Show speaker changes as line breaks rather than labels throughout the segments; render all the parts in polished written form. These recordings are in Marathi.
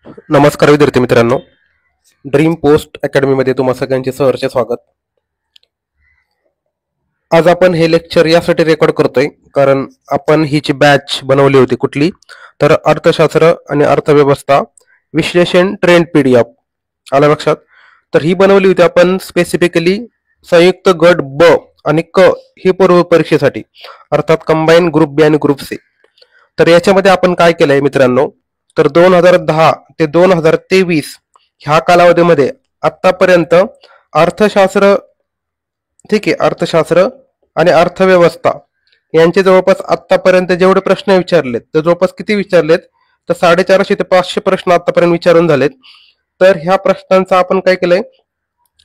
नमस्कार विद्यार्थी मित्रांनो, ड्रीम पोस्ट अकॅडमीमध्ये तुम्हा सगळ्यांचे सहर्ष स्वागत. आज आपण हे लेक्चर यासाठी रेकॉर्ड करतोय कारण आपण हिची बॅच बनवली होती. कुठली तर अर्थशास्त्र आणि अर्थव्यवस्था विश्लेषण ट्रेंड पीडीएफ. आलं लक्षात? तर ही बनवली होती आपण स्पेसिफिकली संयुक्त गट ब आणि क ही पूर्व परीक्षेसाठी, अर्थात कंबाईन ग्रुप बी आणि ग्रुप सी. तर याच्यामध्ये आपण काय केलंय मित्रांनो, तर 2010 ते 2023 ह्या कालावधीमध्ये आतापर्यंत अर्थशास्त्र, ठीक आहे, अर्थशास्त्र आणि अर्थव्यवस्था यांचे जवळपास आतापर्यंत जेवढे प्रश्न विचारलेत तर जवळपास किती विचारलेत तर 450 ते 500 प्रश्न आतापर्यंत विचारून झालेत. तर ह्या प्रश्नांचा आपण काय केलंय,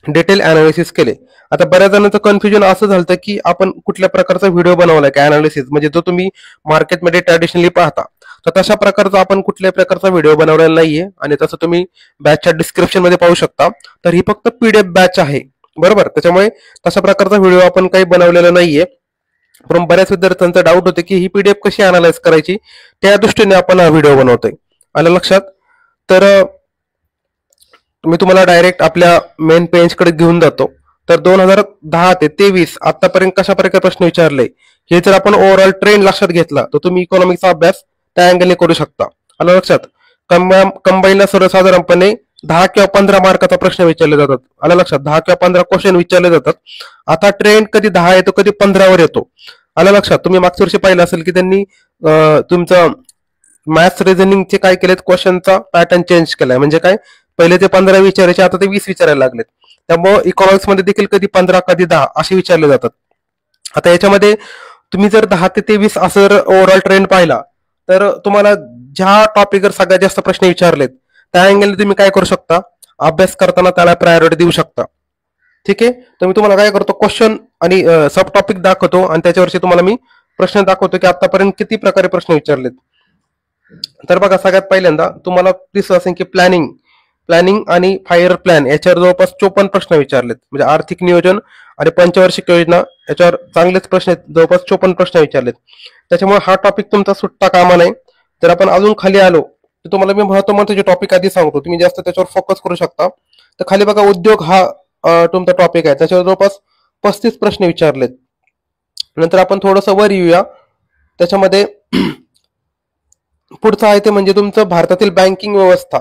डिटेल अनालिसिस केले. आता बऱ्याच जणांचं कन्फ्युजन असं झालं की आपण कुठल्या प्रकारचा व्हिडिओ बनवलाय काय अनालिसिस, म्हणजे जो तुम्ही मार्केटमध्ये ट्रॅडिशनली पाहता तर तशा प्रकारचा आपण कुठल्याही प्रकारचा व्हिडिओ बनवलेला नाहीये. आणि तसं तुम्ही बॅचच्या डिस्क्रिप्शन मध्ये पाहू शकता. तर ही फक्त पीडीएफ बॅच आहे, बरोबर. त्याच्यामुळे तशा प्रकारचा व्हिडिओ आपण काही बनवलेला नाहीये. पण बऱ्याच विद्यार्थ्यांचा डाऊट होते की ही पीडीएफ कशी अनालाइज करायची, त्या दृष्टीने आपण हा व्हिडिओ बनवतोय. आलं लक्षात? तर मी तुम्हाला डायरेक्ट आपल्या मेन पेज कडे घेऊन जातो. तर 2010 ते 23 आतापर्यंत कशा प्रकारे प्रश्न विचारले हे जर आपण ओव्हरऑल ट्रेंड लक्षात घेतला तर तुम्ही इकॉनॉमिक्सचा अभ्यास त्या अँगलने करू शकता. आलं लक्षात? कंबाईनला सर्वसाधारणपणे 10 किंवा 15 मार्काचा प्रश्न विचारले जातात. आलं लक्षात? 10 किंवा 15 क्वेश्चन विचारले जातात. आता ट्रेंड कधी 10 येतो, कधी 15 वर येतो. आलं लक्षात? तुम्ही मागच्या वर्षी पाहिलं असेल की त्यांनी तुमचं मॅथ्स रिझनिंगचे काय केलेत, क्वेश्चनचा पॅटर्न चेंज केलाय. म्हणजे काय, पहिले ते 15 विचारायचे, आता ते 20 विचारायला लागलेत. त्यामुळे इकॉनॉमिक्स मध्ये देखील कधी 15 कधी 10 असे विचारले जातात. आता याच्यामध्ये तुम्ही जर 10 ते 23 असं जर ओव्हरऑल ट्रेंड पाहिला तर तुम्हाला ज्या टॉपिकवर सगळ्यात जास्त प्रश्न विचारलेत त्या अँगलने तुम्ही काय करू शकता, अभ्यास करताना त्याला प्रायोरिटी देऊ शकता. ठीक आहे. तर मी तुम्हाला काय करतो, क्वेश्चन आणि सब टॉपिक दाखवतो आणि त्याच्यावरची तुम्हाला मी प्रश्न दाखवतो की आतापर्यंत किती प्रकारे प्रश्न विचारलेत. तर बघा, सगळ्यात पहिल्यांदा तुम्हाला दिसत असेल की प्लॅनिंग आणि फायर प्लॅन याच्यावर जवळपास 54 प्रश्न विचारलेत. म्हणजे आर्थिक नियोजन आणि पंचवार्षिक योजना याच्यावर चांगलेच प्रश्न आहेत, जवळपास 54 प्रश्न विचारलेत. त्याच्यामुळे हा टॉपिक तुमचा सुटता कामा नाही. जर आपण अजून खाली आलो तर तुम्हाला मी महत्त्वाचे टॉपिक आधी सांगतो, तुम्ही जास्त त्याच्यावर फोकस करू शकता. तर खाली बघा, उद्योग हा तुमचा टॉपिक आहे, त्याच्यावर जवळपास 35 प्रश्न विचारलेत. नंतर आपण थोडंसं वर येऊया, त्याच्यामध्ये पुढचं आहे ते म्हणजे तुमचं भारतातील बँकिंग व्यवस्था.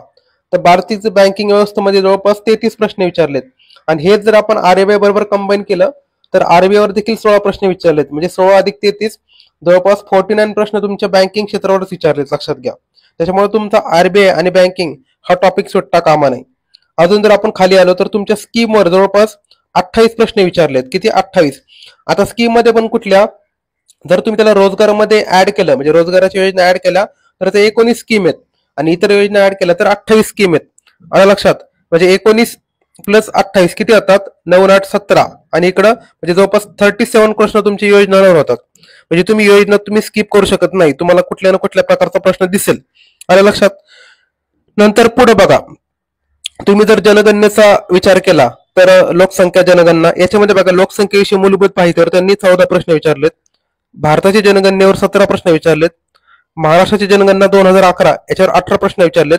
तर भारतीय बँकिंग व्यवस्थेमध्ये जवळपास 33 प्रश्न विचारलेत. आणि हेच जर आपण आरबीआय बरोबर कंबाईन केलं तर आरबीआय वर देखील 16 प्रश्न विचारलेत. म्हणजे 16 अधिक 33 जवळपास 49 प्रश्न तुमच्या बँकिंग क्षेत्रावरच विचारलेत, लक्षात घ्या. त्याच्यामुळे तुमचा आरबीआय आणि बँकिंग हा टॉपिक सुटता कामा नाही. अजून जर आपण खाली आलो तर तुमच्या स्कीमवर जवळपास 28 प्रश्न विचारलेत. किती? 28. आता स्कीम मध्ये पण कुठल्या, जर तुम्ही त्याला रोजगारामध्ये ऍड केलं, म्हणजे रोजगाराच्या योजना ऍड केल्या तर ते 19 स्कीम आहेत आणि इतर योजना ऍड केल्या तर 28 स्कीम आहेत. आलं लक्षात? म्हणजे 19 प्लस 28 किती होतात? 9 8 17. आणि इकडं म्हणजे जवळपास 37 प्रश्न तुमची योजनावर होतात. म्हणजे तुम्ही योजना तुम्ही स्किप करू शकत नाही, तुम्हाला कुठल्या ना कुठल्या प्रकारचा प्रश्न दिसेल. आलं लक्षात? नंतर पुढे बघा, तुम्ही जर जनगणनेचा विचार केला तर लोकसंख्या जनगणना याच्यामध्ये बघा, लोकसंख्येविषयी मूलभूत माहितीवर त्यांनी 14 प्रश्न विचारलेत. भारताच्या जनगणनेवर 17 प्रश्न विचारलेत. महाराष्ट्राची जनगणना 2011 याच्यावर 18 प्रश्न विचारलेत.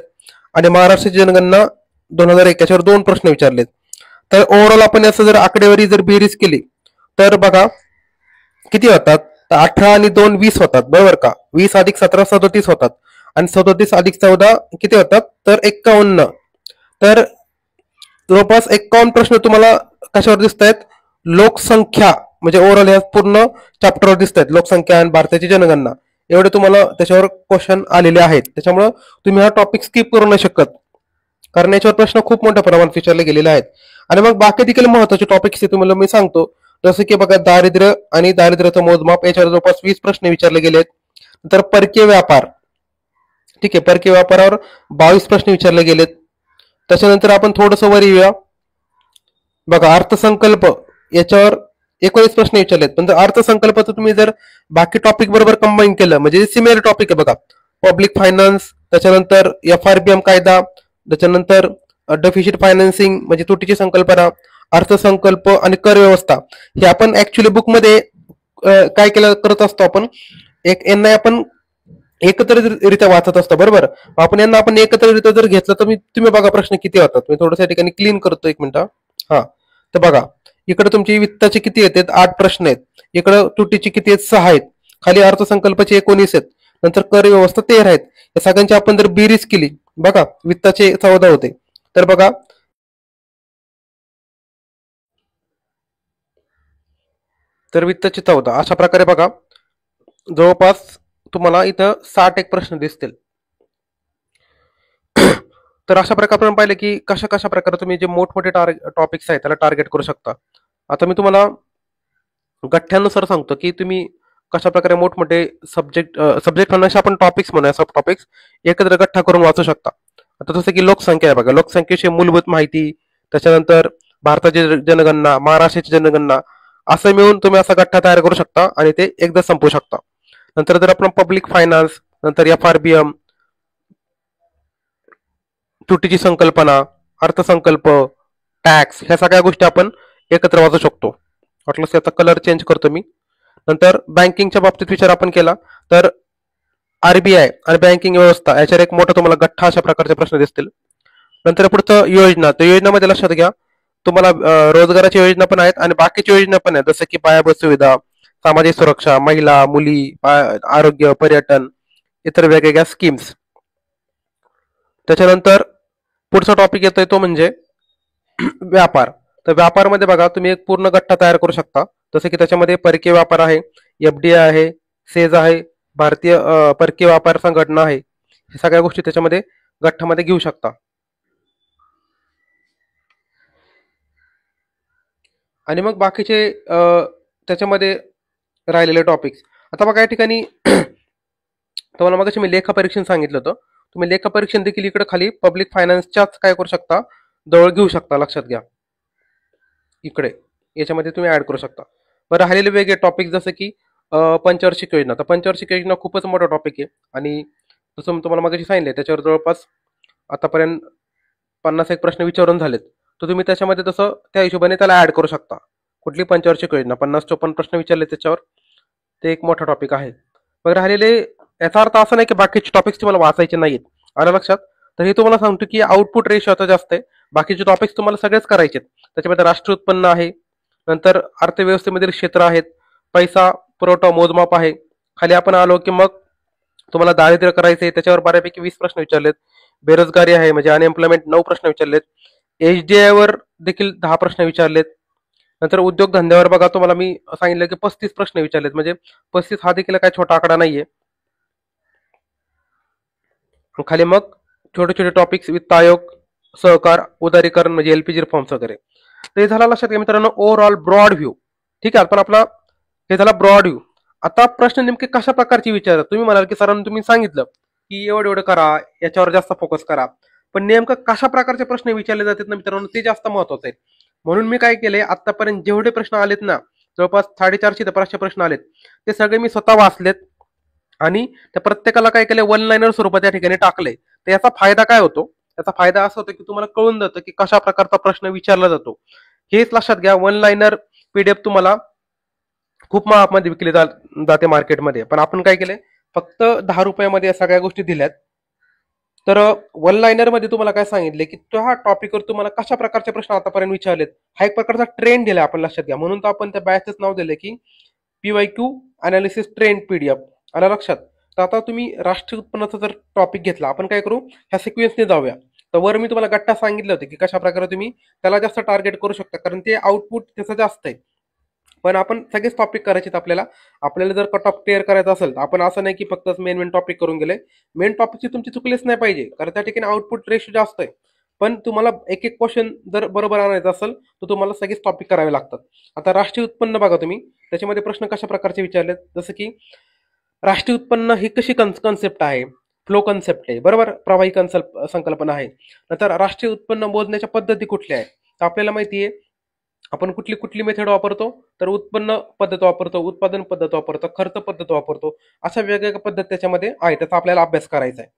आणि महाराष्ट्राची जनगणना 2001 याच्यावर 2 प्रश्न विचारलेत. तर ओव्हरऑल आपण याचं जर आकडेवारी जर बेरीज केली तर बघा किती होतात, तर 18 आणि 2 20 होतात, बरोबर का? 20 अधिक 17 37 होतात. आणि 37 अधिक 14 किती होतात, तर 51. तर जवळपास 51 प्रश्न तुम्हाला कशावर दिसत आहेत, लोकसंख्या, म्हणजे ओव्हरऑल या पूर्ण चॅप्टरवर दिसत आहेत, लोकसंख्या आणि भारताची जनगणना, एवढे तुम्हाला त्याच्यावर क्वेश्चन आलेले आहेत. त्याच्यामुळे तुम्ही हा टॉपिक स्किप करू नाही शकत, कारण याच्यावर प्रश्न खूप मोठ्या प्रमाणात विचारले गेलेले आहेत. आणि मग बाकी देखील महत्वाचे टॉपिक्स तुम्हाला मी सांगतो, जसं की बघा, दारिद्र्य आणि दारिद्र्याचं मोजमाप याच्यावर जवळपास 20 प्रश्न विचारले गेले आहेत. नंतर परकीय व्यापार, ठीक आहे, परकीय व्यापारावर 22 प्रश्न विचारले गेलेत. त्याच्यानंतर आपण थोडंसं वर येऊया, बघा, अर्थसंकल्प याच्यावर 19 प्रश्न विचारलेत. पण अर्थसंकल्पाचं तुम्ही जर बाकी टॉपिक बरोबर कंबाईन केलं म्हणजे सिमिलर टॉपिक आहे बघा, पब्लिक फायनान्स, त्याच्यानंतर FRBM कायदा, त्याच्यानंतर डेफिसिट फायनान्सिंग म्हणजे तुटीची संकल्पना, अर्थसंकल्प आणि कर व्यवस्था, हे आपण ऍक्च्युली बुकमध्ये काय केलं करत असतो आपण, एक यांना आपण एकत्रितरित्या वाचत असतो, बरोबर. आपण यांना आपण एकत्रितरित्या जर घेतलं तर तुम्ही बघा प्रश्न किती होतात. मी थोडंसं या ठिकाणी क्लीन करतो, एक मिनिट. हा, तर बघा, इकडे तुमची वित्ताचे किती येतात? 8 प्रश्न आहेत. इकडे तुटीचे किती आहेत? 6 आहेत. खाली अर्थसंकल्पाचे 19 आहेत. नंतर कर व्यवस्था 13 आहेत. या सगळ्यांची आपण जर बेरीज केली, बघा, वित्ताचे 14 होते. तर बघा, तर वित्ताचे 14 अशा प्रकारे बघा, जवळपास तुम्हाला इथं 60 एक प्रश्न दिसतील. तर अशा प्रकारे आपण पाहिलं की कशा कशा प्रकारे तुम्ही जे मोठमोठे टॉपिक्स आहेत त्याला टार्गेट करू शकता. आता मी तुम्हाला गठ्ठ्यानुसार सांगतो की तुम्ही कशा प्रकारे मोठमोठे सब्जेक्ट म्हणण्याशी आपण टॉपिक्स म्हणूया, सब टॉपिक्स एकत्र गठ्ठा करून वाचू शकता. आता जसं की लोकसंख्या आहे बघा, लोकसंख्येची मूलभूत माहिती, त्याच्यानंतर भारताची जनगणना, महाराष्ट्राची जनगणना, असं मिळून तुम्ही असा गठ्ठा तयार करू शकता आणि ते एकदा संपवू शकता. नंतर जर आपण पब्लिक फायनान्स, नंतर FRBM, तुटीची संकल्पना, अर्थसंकल्प, टॅक्स, ह्या सगळ्या गोष्टी आपण एकत्र वाचू शकतो. वाटलंच याचा कलर चेंज करतो मी. नंतर बँकिंगच्या बाबतीत विचार आपण केला तर RBI आणि बँकिंग व्यवस्था याच्यावर एक मोठा तुम्हाला गठ्ठा अशा प्रकारचे प्रश्न दिसतील. नंतर पुढचं योजना, तर योजनामध्ये लक्षात घ्या तुम्हाला रोजगाराची योजना पण आहेत आणि बाकीची योजना पण आहेत, जसं की पायाभूत सुविधा, सामाजिक सुरक्षा, महिला, मुली, आरोग्य, पर्यटन, इतर वेगवेगळ्या स्कीम्स. त्याच्यानंतर पुढचा टॉपिक येतोय तो म्हणजे व्यापार. तर व्यापारमध्ये बघा तुम्ही एक पूर्ण गठ्ठा तयार करू शकता, जसं की त्याच्यामध्ये परकीय व्यापार आहे, FDI आहे, सेज आहे, भारतीय परकीय व्यापार संघटना आहे. हे सगळ्या गोष्टी त्याच्यामध्ये गठ्ठामध्ये घेऊ शकता. आणि मग बाकीचे त्याच्यामध्ये राहिलेले टॉपिक्स. आता बघा या ठिकाणी तुम्हाला मग मी लेखापरीक्षण सांगितलं होतं, तुम्ही लेखापरीक्षण देखील इकडे खाली पब्लिक फायनान्सच्याच काय करू शकता, जवळ घेऊ शकता. लक्षात घ्या, इकडे याच्यामध्ये तुम्ही ऍड करू शकता. बरं, राहिलेले वेगळे टॉपिक जसं की पंचवार्षिक योजना. तर पंचवार्षिक योजना खूपच मोठा टॉपिक आहे आणि जसं मी तुम्हाला मागाशी सांगितले त्याच्यावर जवळपास आतापर्यंत 50 एक प्रश्न विचारून झालेत. तर तुम्ही त्याच्यामध्ये तसं त्या हिशोबाने त्याला ऍड करू शकता. कुठली पंचवार्षिक योजना, 50-54 प्रश्न विचारले त्याच्यावर, ते एक मोठा टॉपिक आहे. मग राहिलेले, याचा अर्थ असा नाही की बाकीचे टॉपिक्स तुम्हाला वाचायचे नाहीत, आलं लक्षात. तर हे तुम्हाला सांगतो की आउटपुट रेशो आता जास्त आहे, बाकीचे टॉपिक्स तुम्हाला सगळेच करायचे. त्याच्यामध्ये राष्ट्रीय उत्पन्न आहे, नंतर अर्थव्यवस्थेमधील क्षेत्र आहेत, पैसा पुरवठा मोजमाप आहे. खाली आपण आलो की मग तुम्हाला दारिद्र्य करायचे, त्याच्यावर बऱ्यापैकी 20 प्रश्न विचारलेत. बेरोजगारी आहे म्हणजे अनएम्प्लॉयमेंट 9 प्रश्न विचारलेत. HDI वर देखील 10 प्रश्न विचारलेत. नंतर उद्योगधंद्यावर बघा तुम्हाला मी सांगितलं की 35 प्रश्न विचारलेत, म्हणजे 35 हा देखील काय छोटा आकडा नाहीये. खाली मग छोटे छोटे टॉपिक्स, वित्त आयोग, सहकार, उदारीकरण म्हणजे LPG रिफॉर्म्स वगैरे. तर हे झालं लक्षात घ्या मित्रांनो ओव्हरऑल ब्रॉड व्ह्यू. ठीक आहे, पण आपला हे झाला ब्रॉड व्ह्यू. आता प्रश्न नेमके कशा प्रकारचे विचारतात? तुम्ही म्हणाल की सरांनी तुम्ही सांगितलं की एवढं एवढं करा, याच्यावर जास्त फोकस करा, पण नेमकं कशा प्रकारचे प्रश्न विचारले जातात ना मित्रांनो, ते जास्त महत्वाचं आहे. म्हणून मी काय केले, आतापर्यंत जेवढे प्रश्न आलेत ना, जवळपास 450 ते 500 प्रश्न आलेत, ते सगळे मी स्वतः वाचलेत आणि त्या प्रत्येकाला काय केलं, वन लाईनर स्वरूपात या ठिकाणी टाकले. तर याचा फायदा काय होतो? याचा फायदा असा होतो की तुम्हाला कळून जातं की कशा प्रकारचा प्रश्न विचारला जातो. हेच लक्षात घ्या, वन लाईनर PDF तुम्हाला खूप महागमध्ये विकली जाते मार्केटमध्ये, पण आपण काय केलंय, फक्त 10 रुपयामध्ये या सगळ्या गोष्टी दिल्यात. तर वन लाईनर मध्ये तुम्हाला काय सांगितले की त्या टॉपिकवर तुम्हाला कशा प्रकारचे प्रश्न आतापर्यंत विचारलेत, हा एक प्रकारचा ट्रेंड दिला आपण, लक्षात घ्या. म्हणून तर आपण त्या बॅचच नाव दिले की PYQ अनालिसिस ट्रेंड PDF. आला लक्षात. तर आता तुम्ही राष्ट्रीय उत्पन्नाचा जर टॉपिक घेतला, आपण काय करू, ह्या सिक्वेन्सने जाऊया. तर वर मी तुम्हाला गट्टा सांगितलं होतं की कशा प्रकारे तुम्ही त्याला जास्त टार्गेट करू शकता, कारण ते आउटपुट त्याचं जास्त आहे. पण आपण सगळेच टॉपिक करायचे आपल्याला. आपल्याला जर कट ऑफ क्लिअर करायचा असेल तर आपण असं नाही की फक्त मेन टॉपिक करून गेले. मेन टॉपिकची तुमची चुकलेच नाही पाहिजे, कारण त्या ठिकाणी आउटपुट रेशो जास्त आहे. पण तुम्हाला एक एक क्वेश्चन जर बरोबर आणायचं असेल तर तुम्हाला सगळेच टॉपिक करावे लागतात. आता राष्ट्रीय उत्पन्न बघा तुम्ही, त्याच्यामध्ये प्रश्न कशा प्रकारचे विचारलेत, जसं की राष्ट्रीय उत्पन्न ही कशी कन्सेप्ट आहे, फ्लो कन्सेप्ट आहे, बरोबर, प्रवाही संकल्पना आहे. नंतर राष्ट्रीय उत्पन्न मोजण्याच्या पद्धती कुठल्या आहेत, तर आपल्याला माहिती आहे आपण कुठली कुठली मेथड वापरतो, तर उत्पन्न पद्धत वापरतो, उत्पादन पद्धत वापरतो, खर्च पद्धत वापरतो, अशा वेगवेगळ्या पद्धत त्याच्यामध्ये आहे, त्याचा आपल्याला अभ्यास करायचा आहे.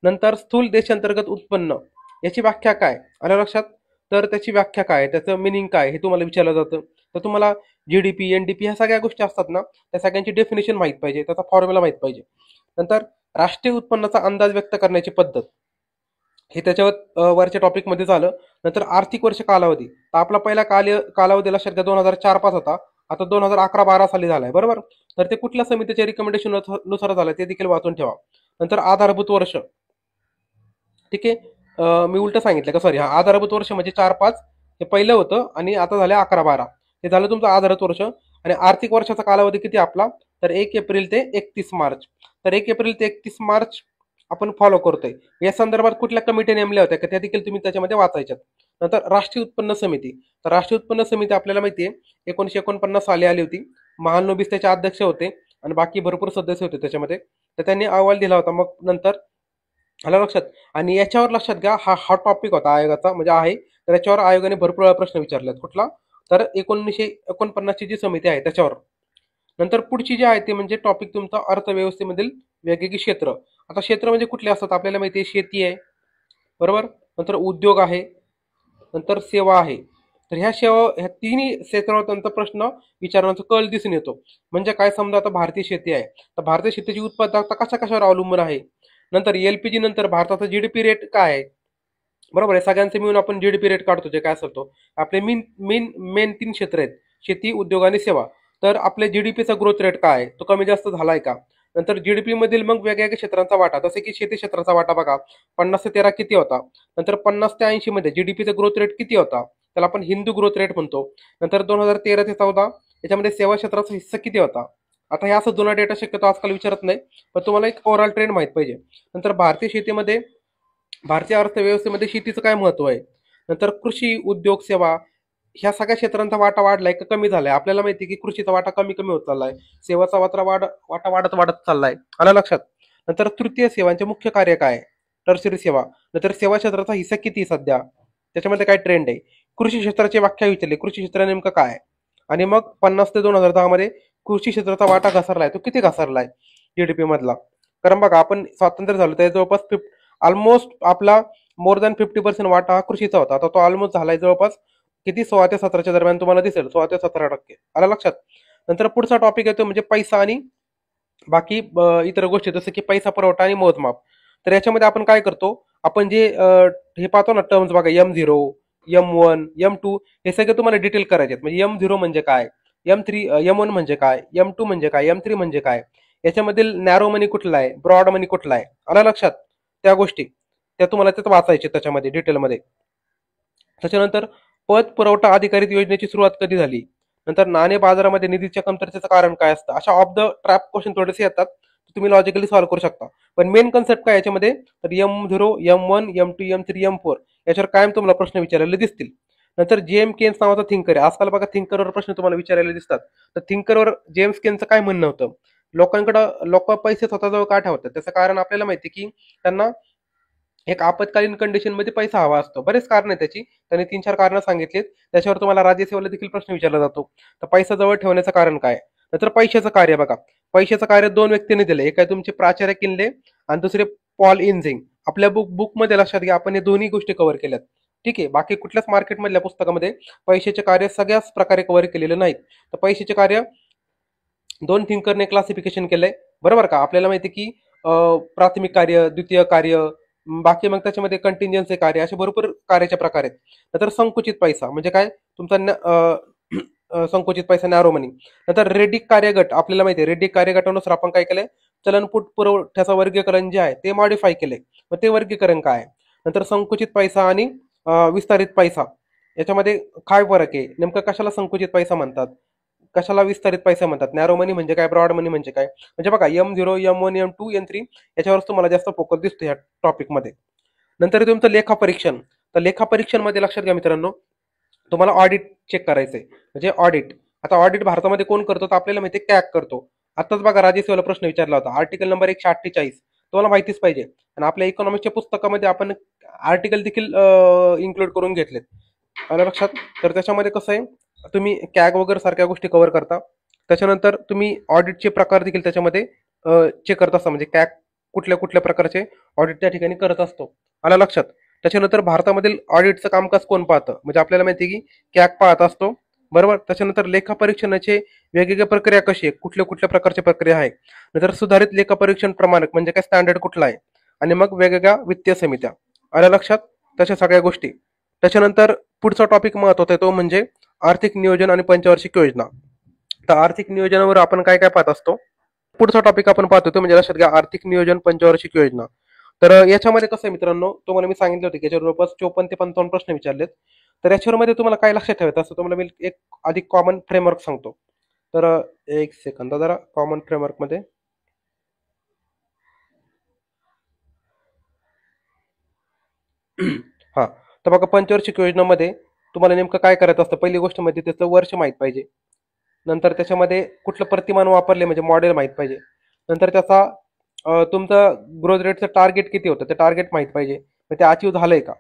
नंतर स्थूल देशांतर्गत उत्पन्न याची व्याख्या काय, आलं लक्षात. तर त्याची व्याख्या काय, त्याचं मिनिंग काय, हे तुम्हाला विचारलं जातं. तर तुम्हाला GDP, NDP ह्या सगळ्या गोष्टी असतात ना, त्या सगळ्यांची डेफिनेशन माहित पाहिजे, त्याचा फॉर्म्युला माहित पाहिजे. नंतर राष्ट्रीय उत्पन्नाचा अंदाज व्यक्त करण्याची पद्धत, हे त्याच्यावर वरच्या टॉपिकमध्ये झालं. नंतर आर्थिक वर्ष कालावधी, तर आपला पहिला कालावधी लक्षात घ्या 2004-5 होता, आता 2011-12 साली झालाय, बरोबर. तर ते कुठल्या समितीच्या रिकमेंडेशन नुसार झालं ते देखील वाचून ठेवा. नंतर आधारभूत वर्ष, ठीक आहे. मी उलट सांगितलं का, सॉरी, हा आधारभूत वर्ष म्हणजे 4-5 हे पहिलं होतं आणि आता झालं 11-12, हे झालं तुमचं आधारभूत वर्ष. आणि आर्थिक वर्षाचा कालावधी किती आपला, तर 1 एप्रिल ते 31 मार्च. तर 1 एप्रिल ते 31 मार्च आपण फॉलो करतोय. या संदर्भात कुठल्या कमिटी नेमल्या होत्या का त्या देखील तुम्ही त्याच्यामध्ये वाचायच्यात. नंतर राष्ट्रीय उत्पन्न समिती, तर राष्ट्रीय उत्पन्न समिती आपल्याला माहितीये 1949 साली आली होती. महालनोबिस त्याचे अध्यक्ष होते आणि बाकी भरपूर सदस्य होते त्याच्यामध्ये. तर त्यांनी अहवाल दिला होता. मग नंतर आलं लक्षात. आणि याच्यावर लक्षात घ्या, हा हॉट टॉपिक होता आयोगाचा, म्हणजे आहे, तर याच्यावर आयोगाने भरपूर वेळा प्रश्न विचारलेत. कुठला, तर 1949 ची जी समिती आहे त्याच्यावर. नंतर पुढची जी आहे ती म्हणजे टॉपिक तुमचा अर्थव्यवस्थेमधील वेगवेगळी क्षेत्र. आता क्षेत्र म्हणजे कुठले असतात आपल्याला माहिती आहे, शेती आहे, बरोबर, नंतर उद्योग आहे, नंतर सेवा आहे. तर ह्या तिन्ही क्षेत्रावर त्यांचा प्रश्न विचारण्याचा कल दिसून येतो. म्हणजे काय, समजा आता भारतीय शेती आहे, तर भारतीय शेतीची उत्पादकता कशा कशावर अवलंबून आहे. नंतर एलपीजी नंतर भारताचा जीडीपी रेट काय आहे, बरोबर आहे. सगळ्यांचे मिळून आपण जीडीपी रेट काढतो, जे काय असेल तो. आपले मेन 3 क्षेत्र आहेत, शेती, उद्योग आणि सेवा. तर आपल्या जीडीपीचा ग्रोथ रेट काय आहे, तो कमी जास्त झालाय का. नंतर जीडीपी मधील मग वेगवेगळ्या क्षेत्रांचा वाटा, जसे की शेती क्षेत्राचा वाटा बघा 50 ते 13 किती होता. नंतर 50 ते 80 मध्ये जीडीपीचा ग्रोथ रेट किती होता, त्याला आपण हिंदू ग्रोथ रेट म्हणतो. नंतर 2013 ते 14 याच्यामध्ये सेवा क्षेत्राचा हिस्सा किती होता. आता हे असं जुना डेटा शक्यतो आजकाल विचारत नाही, पण तुम्हाला एक ओव्हरऑल ट्रेंड माहित पाहिजे. नंतर भारतीय अर्थव्यवस्थेमध्ये शेतीचं काय महत्व आहे. नंतर कृषी, उद्योग, सेवा ह्या सगळ्या क्षेत्रांचा वाटा वाढलाय का कमी झालाय. आपल्याला माहिती की कृषीचा वाटा कमी कमी होत चाललाय, सेवाचा वाटा वाढत वाढत चाललाय, आलं लक्षात. नंतर तृतीय सेवांचे मुख्य कार्य काय, टर्शरी सेवा. नंतर सेवा क्षेत्राचा हिस्सा किती सध्या, त्याच्यामध्ये काय ट्रेंड आहे. कृषी क्षेत्राची व्याख्या विचारली, कृषी क्षेत्र नेमकं काय. आणि मग 50 ते 2010 मध्ये कृषी क्षेत्राचा वाटा घसरलाय, तो किती घसरलाय जीडीपी मधला. कारण बघा आपण स्वातंत्र्य झालो त्या जवळपास ऑलमोस्ट आपला मोर दॅन 50% वाटा हा कृषीचा होता. आता तो ऑलमोस्ट झालाय जवळपास किती, 16 ते 17 दरम्यान तुम्हाला दिसेल, 16 ते 17%, आला लक्षात. नंतर पुढचा टॉपिक येतो म्हणजे पैसा आणि बाकी इतर गोष्टी, जसं की पैसा पुरवठा आणि मोजमाप. तर याच्यामध्ये आपण काय करतो, आपण जे हे पाहतो ना टर्म्स बघा, M0, M1, M2, हे सगळे तुम्हाला डिटेल करायचे आहेत. म्हणजे M0 म्हणजे काय, M1 म्हणजे काय, M2 म्हणजे काय, M3 म्हणजे काय, याच्यामधील नॅरो मनी कुठला आहे, ब्रॉड मनी कुठला आहे, आला लक्षात. त्या गोष्टी त्या तुम्हाला त्यात वाचायचे त्याच्यामध्ये डिटेलमध्ये. त्याच्यानंतर पत पुरवठा अधिकारित योजनेची सुरुवात कधी झाली. नंतर नाणे बाजारामध्ये निधीच्या कमतरतेचं कारण काय असतं. अशा ऑफ द ट्रॅप क्वेश्चन थोडेसे येतात, तुम्ही लॉजिकली सॉल्व्ह करू शकता. पण मेन कन्सेप्ट काय याच्यामध्ये, तर M0, M1, M2, M3, M4 याच्यावर कायम तुम्हाला प्रश्न विचारलेले दिसतील. नंतर जेम्स केन्स नावाचा थिंकर आहे, आजकाल बघा थिंकरवर प्रश्न तुम्हाला विचारलेले दिसतात. तर थिंकरवर जेम्स केन्सचं काय म्हणणं होतं, लोक पैसे स्वतःजवळ का ठेवतात, त्याचं कारण आपल्याला माहिती की त्यांना एक आपत्कालीन कंडिशन मध्ये पैसा हवा असतो. बरेच कारण आहे त्याची, त्यांनी 3-4 कारण सांगितलीत. त्याच्यावर तुम्हाला राज्यसेवेला देखील प्रश्न विचारला जातो. तर पैसा जवळ ठेवण्याचं कारण काय. नंतर पैशाचं कार्य बघा, पैशाचं कार्य 2 व्यक्तींनी दिले, एक आहे तुमचे प्राचार्य किनले आणि दुसरे पॉल इनझिंग. आपल्या बुकमध्ये लक्षात घ्या आपण हे दोन्ही गोष्टी कव्हर केल्यात, ठीक आहे. बाकी कुठल्याच मार्केटमधल्या पुस्तकामध्ये पैशाचे कार्य सगळ्याच प्रकारे कव्हर केलेलं नाही. तर पैशाचे कार्य 2 थिंकरने क्लासिफिकेशन केलंय, बरोबर का. आपल्याला माहिती की प्राथमिक कार्य, द्वितीय कार्य, बाकी मग त्याच्यामध्ये कंटिंजन्सी कार्य, असे भरपूर कार्याचे प्रकार आहेत. नंतर संकुचित पैसा म्हणजे काय, तुमचा संकुचित पैसा नॅरो मनी. नंतर रेडिक कार्यगट, आपल्याला माहिती आहे रेडिक कार्यगटानुसार आपण काय केलंय, चलनफूट पुरवठ्याचं वर्गीकरण जे आहे ते मॉडिफाय केलंय. मग ते वर्गीकरण काय आहे. नंतर संकुचित पैसा आणि विस्तारित पैसा याच्यामध्ये काय फरक आहे, नेमकं कशाला संकुचित पैसा म्हणतात, कशाला विस्तारित पैसा म्हणतात, नॅरो मनी म्हणजे काय, ब्रॉड मनी म्हणजे काय. म्हणजे बघा M0, M1, M2, M3 याच्यावर तुम्हाला जास्त फोकस दिसतो या टॉपिकमध्ये. नंतर तुमचं लेखापरीक्षण. तर लेखापरीक्षण मध्ये लक्षात घ्या मित्रांनो, तुम्हाला ऑडिट चेक करायचंय, म्हणजे ऑडिट. आता ऑडिट भारतामध्ये कोण करतो, तर आपल्याला माहिती कॅग करतो. आताच बघा राज्यसेवेला प्रश्न विचारला होता, आर्टिकल नंबर 148 तुम्हाला माहितीच पाहिजे. आणि आपल्या इकॉनॉमिक्सच्या पुस्तकामध्ये आपण आर्टिकल देखील इन्क्लूड करून घेतलेत, आलं लक्षात. तर त्याच्यामध्ये कसं आहे, तुम्ही कॅग वगैरे सारख्या गोष्टी कव्हर करता. त्याच्यानंतर तुम्ही ऑडिटचे प्रकार देखील त्याच्यामध्ये चेक करत असता, म्हणजे कॅग कुठल्या कुठल्या प्रकारचे ऑडिट त्या ठिकाणी करत असतो, आलं लक्षात. त्याच्यानंतर भारतामधील ऑडिटचं कामकाज कोण पाहतं, म्हणजे आपल्याला माहिती आहे की कॅग पाहत असतो, बरोबर. त्याच्यानंतर लेखापरीक्षणाचे वेगवेगळ्या प्रक्रिया कशी आहे, कुठल्या कुठल्या प्रकारची प्रक्रिया आहे. नंतर सुधारित लेखापरीक्षण प्रमाणक म्हणजे काय, स्टँडर्ड कुठला आहे. आणि मग वेगवेगळ्या वित्तीय समित्या. आल्या लक्षात तशा सगळ्या गोष्टी. त्याच्यानंतर पुढचा टॉपिक महत्वाचा आहे तो म्हणजे आर्थिक नियोजन आणि पंचवार्षिक योजना. तर आर्थिक नियोजनावर आपण काय काय पाहत असतो. पुढचा टॉपिक आपण पाहतो तो म्हणजे लक्षात घ्या, आर्थिक नियोजन पंचवार्षिक योजना. तर याच्यामध्ये कसं आहे मित्रांनो, तुम्हाला मी सांगितलं होतं की याच्यावर जवळपास 54 ते 55 प्रश्न विचारलेत. तर याच्यामध्ये तुम्हाला काय लक्षात ठेवायचं असं तुम्हाला मी एक अधिक कॉमन फ्रेमवर्क सांगतो. तर एक सेकंद जरा कॉमन फ्रेमवर्क मध्ये. हा, तर बघा पंचवार्षिक योजनेमध्ये तुम्हाला नेमकं काय करायचं असतं. पहिली गोष्ट म्हणजे त्याचं वर्ष माहित पाहिजे. नंतर त्याच्यामध्ये कुठलं प्रतिमान वापरले म्हणजे मॉडेल माहित पाहिजे. नंतर त्याचा तुमचा ग्रोथ रेटचं टार्गेट किती होतं ते टार्गेट माहित पाहिजे, मग ते अचीव झालंय का.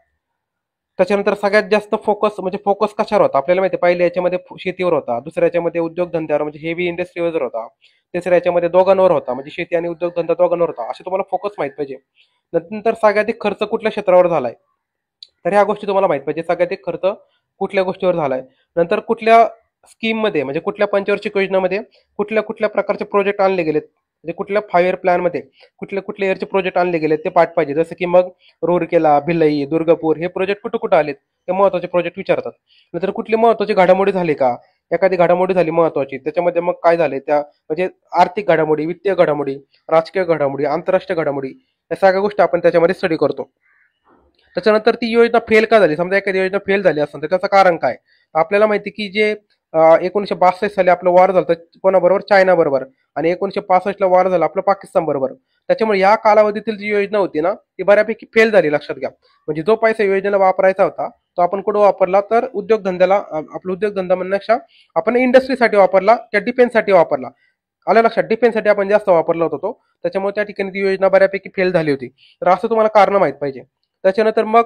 त्याच्यानंतर सगळ्यात जास्त फोकस म्हणजे फोकस कशावर होता आपल्याला माहिती आहे. पहिल्या याच्यामध्ये शेतीवर होता, दुसऱ्या याच्यामध्ये उद्योगधंद्यावर म्हणजे हेवी इंडस्ट्रीवर होता, तिसऱ्या याच्यामध्ये दोघांवर होता म्हणजे शेती आणि उद्योगधंदा दोघांवर होता. असे तुम्हाला फोकस माहित पाहिजे. नंतर सगळ्याधिक खर्च कुठल्या क्षेत्रावर झालाय, तर ह्या गोष्टी तुम्हाला माहित पाहिजे. सगळ्याधिक खर्च कुठल्या गोष्टीवर झालाय. नंतर कुठल्या स्कीम मध्ये म्हणजे कुठल्या पंचवार्षिक योजनेमध्ये कुठल्या कुठल्या प्रकारचे प्रोजेक्ट आणले गेलेत, म्हणजे कुठल्या 5 इयर प्लॅन मध्ये कुठल्या कुठल्या इयरचे प्रोजेक्ट आणले गेलेत ते पाठ पाहिजे. जसं की मग रूरकेला, भिलई, दुर्गापूर हे प्रोजेक्ट कुठं कुठं आलेत ते महत्वाचे प्रोजेक्ट विचारतात. नंतर कुठली महत्वाची घडामोडी झाली का, एखादी घडामोडी झाली महत्वाची त्याच्यामध्ये मग काय झाले त्या म्हणजे आर्थिक घडामोडी, वित्तीय घडामोडी, राजकीय घडामोडी, आंतरराष्ट्रीय घडामोडी, या सगळ्या गोष्टी आपण त्याच्यामध्ये स्टडी करतो. त्याच्यानंतर ती योजना फेल का झाली, समजा एखादी योजना फेल झाली असेल तर त्याचं कारण काय. आपल्याला माहिती की जे 1962 साली आपलं वॉर झालं कोणाबरोबर, चायना बरोबर. आणि 1965 ला वॉर झाला आपलं पाकिस्तान बरोबर. त्याच्यामुळे या कालावधीतील जी योजना होती ना ती बऱ्यापैकी फेल झाली, लक्षात घ्या. म्हणजे जो पैसा योजनेला वापरायचा होता तो आपण कुठं वापरला तर उद्योगधंद्याला, आपला उद्योगधंदा म्हणण्यापेक्षा आपण इंडस्ट्रीसाठी वापरला, त्या डिफेन्ससाठी वापरला. आलं लक्षात, डिफेन्ससाठी आपण जास्त वापरला होता तो. त्याच्यामुळे त्या ठिकाणी ती योजना बऱ्यापैकी फेल झाली होती. तर असं तुम्हाला कारण माहित पाहिजे. त्याच्यानंतर मग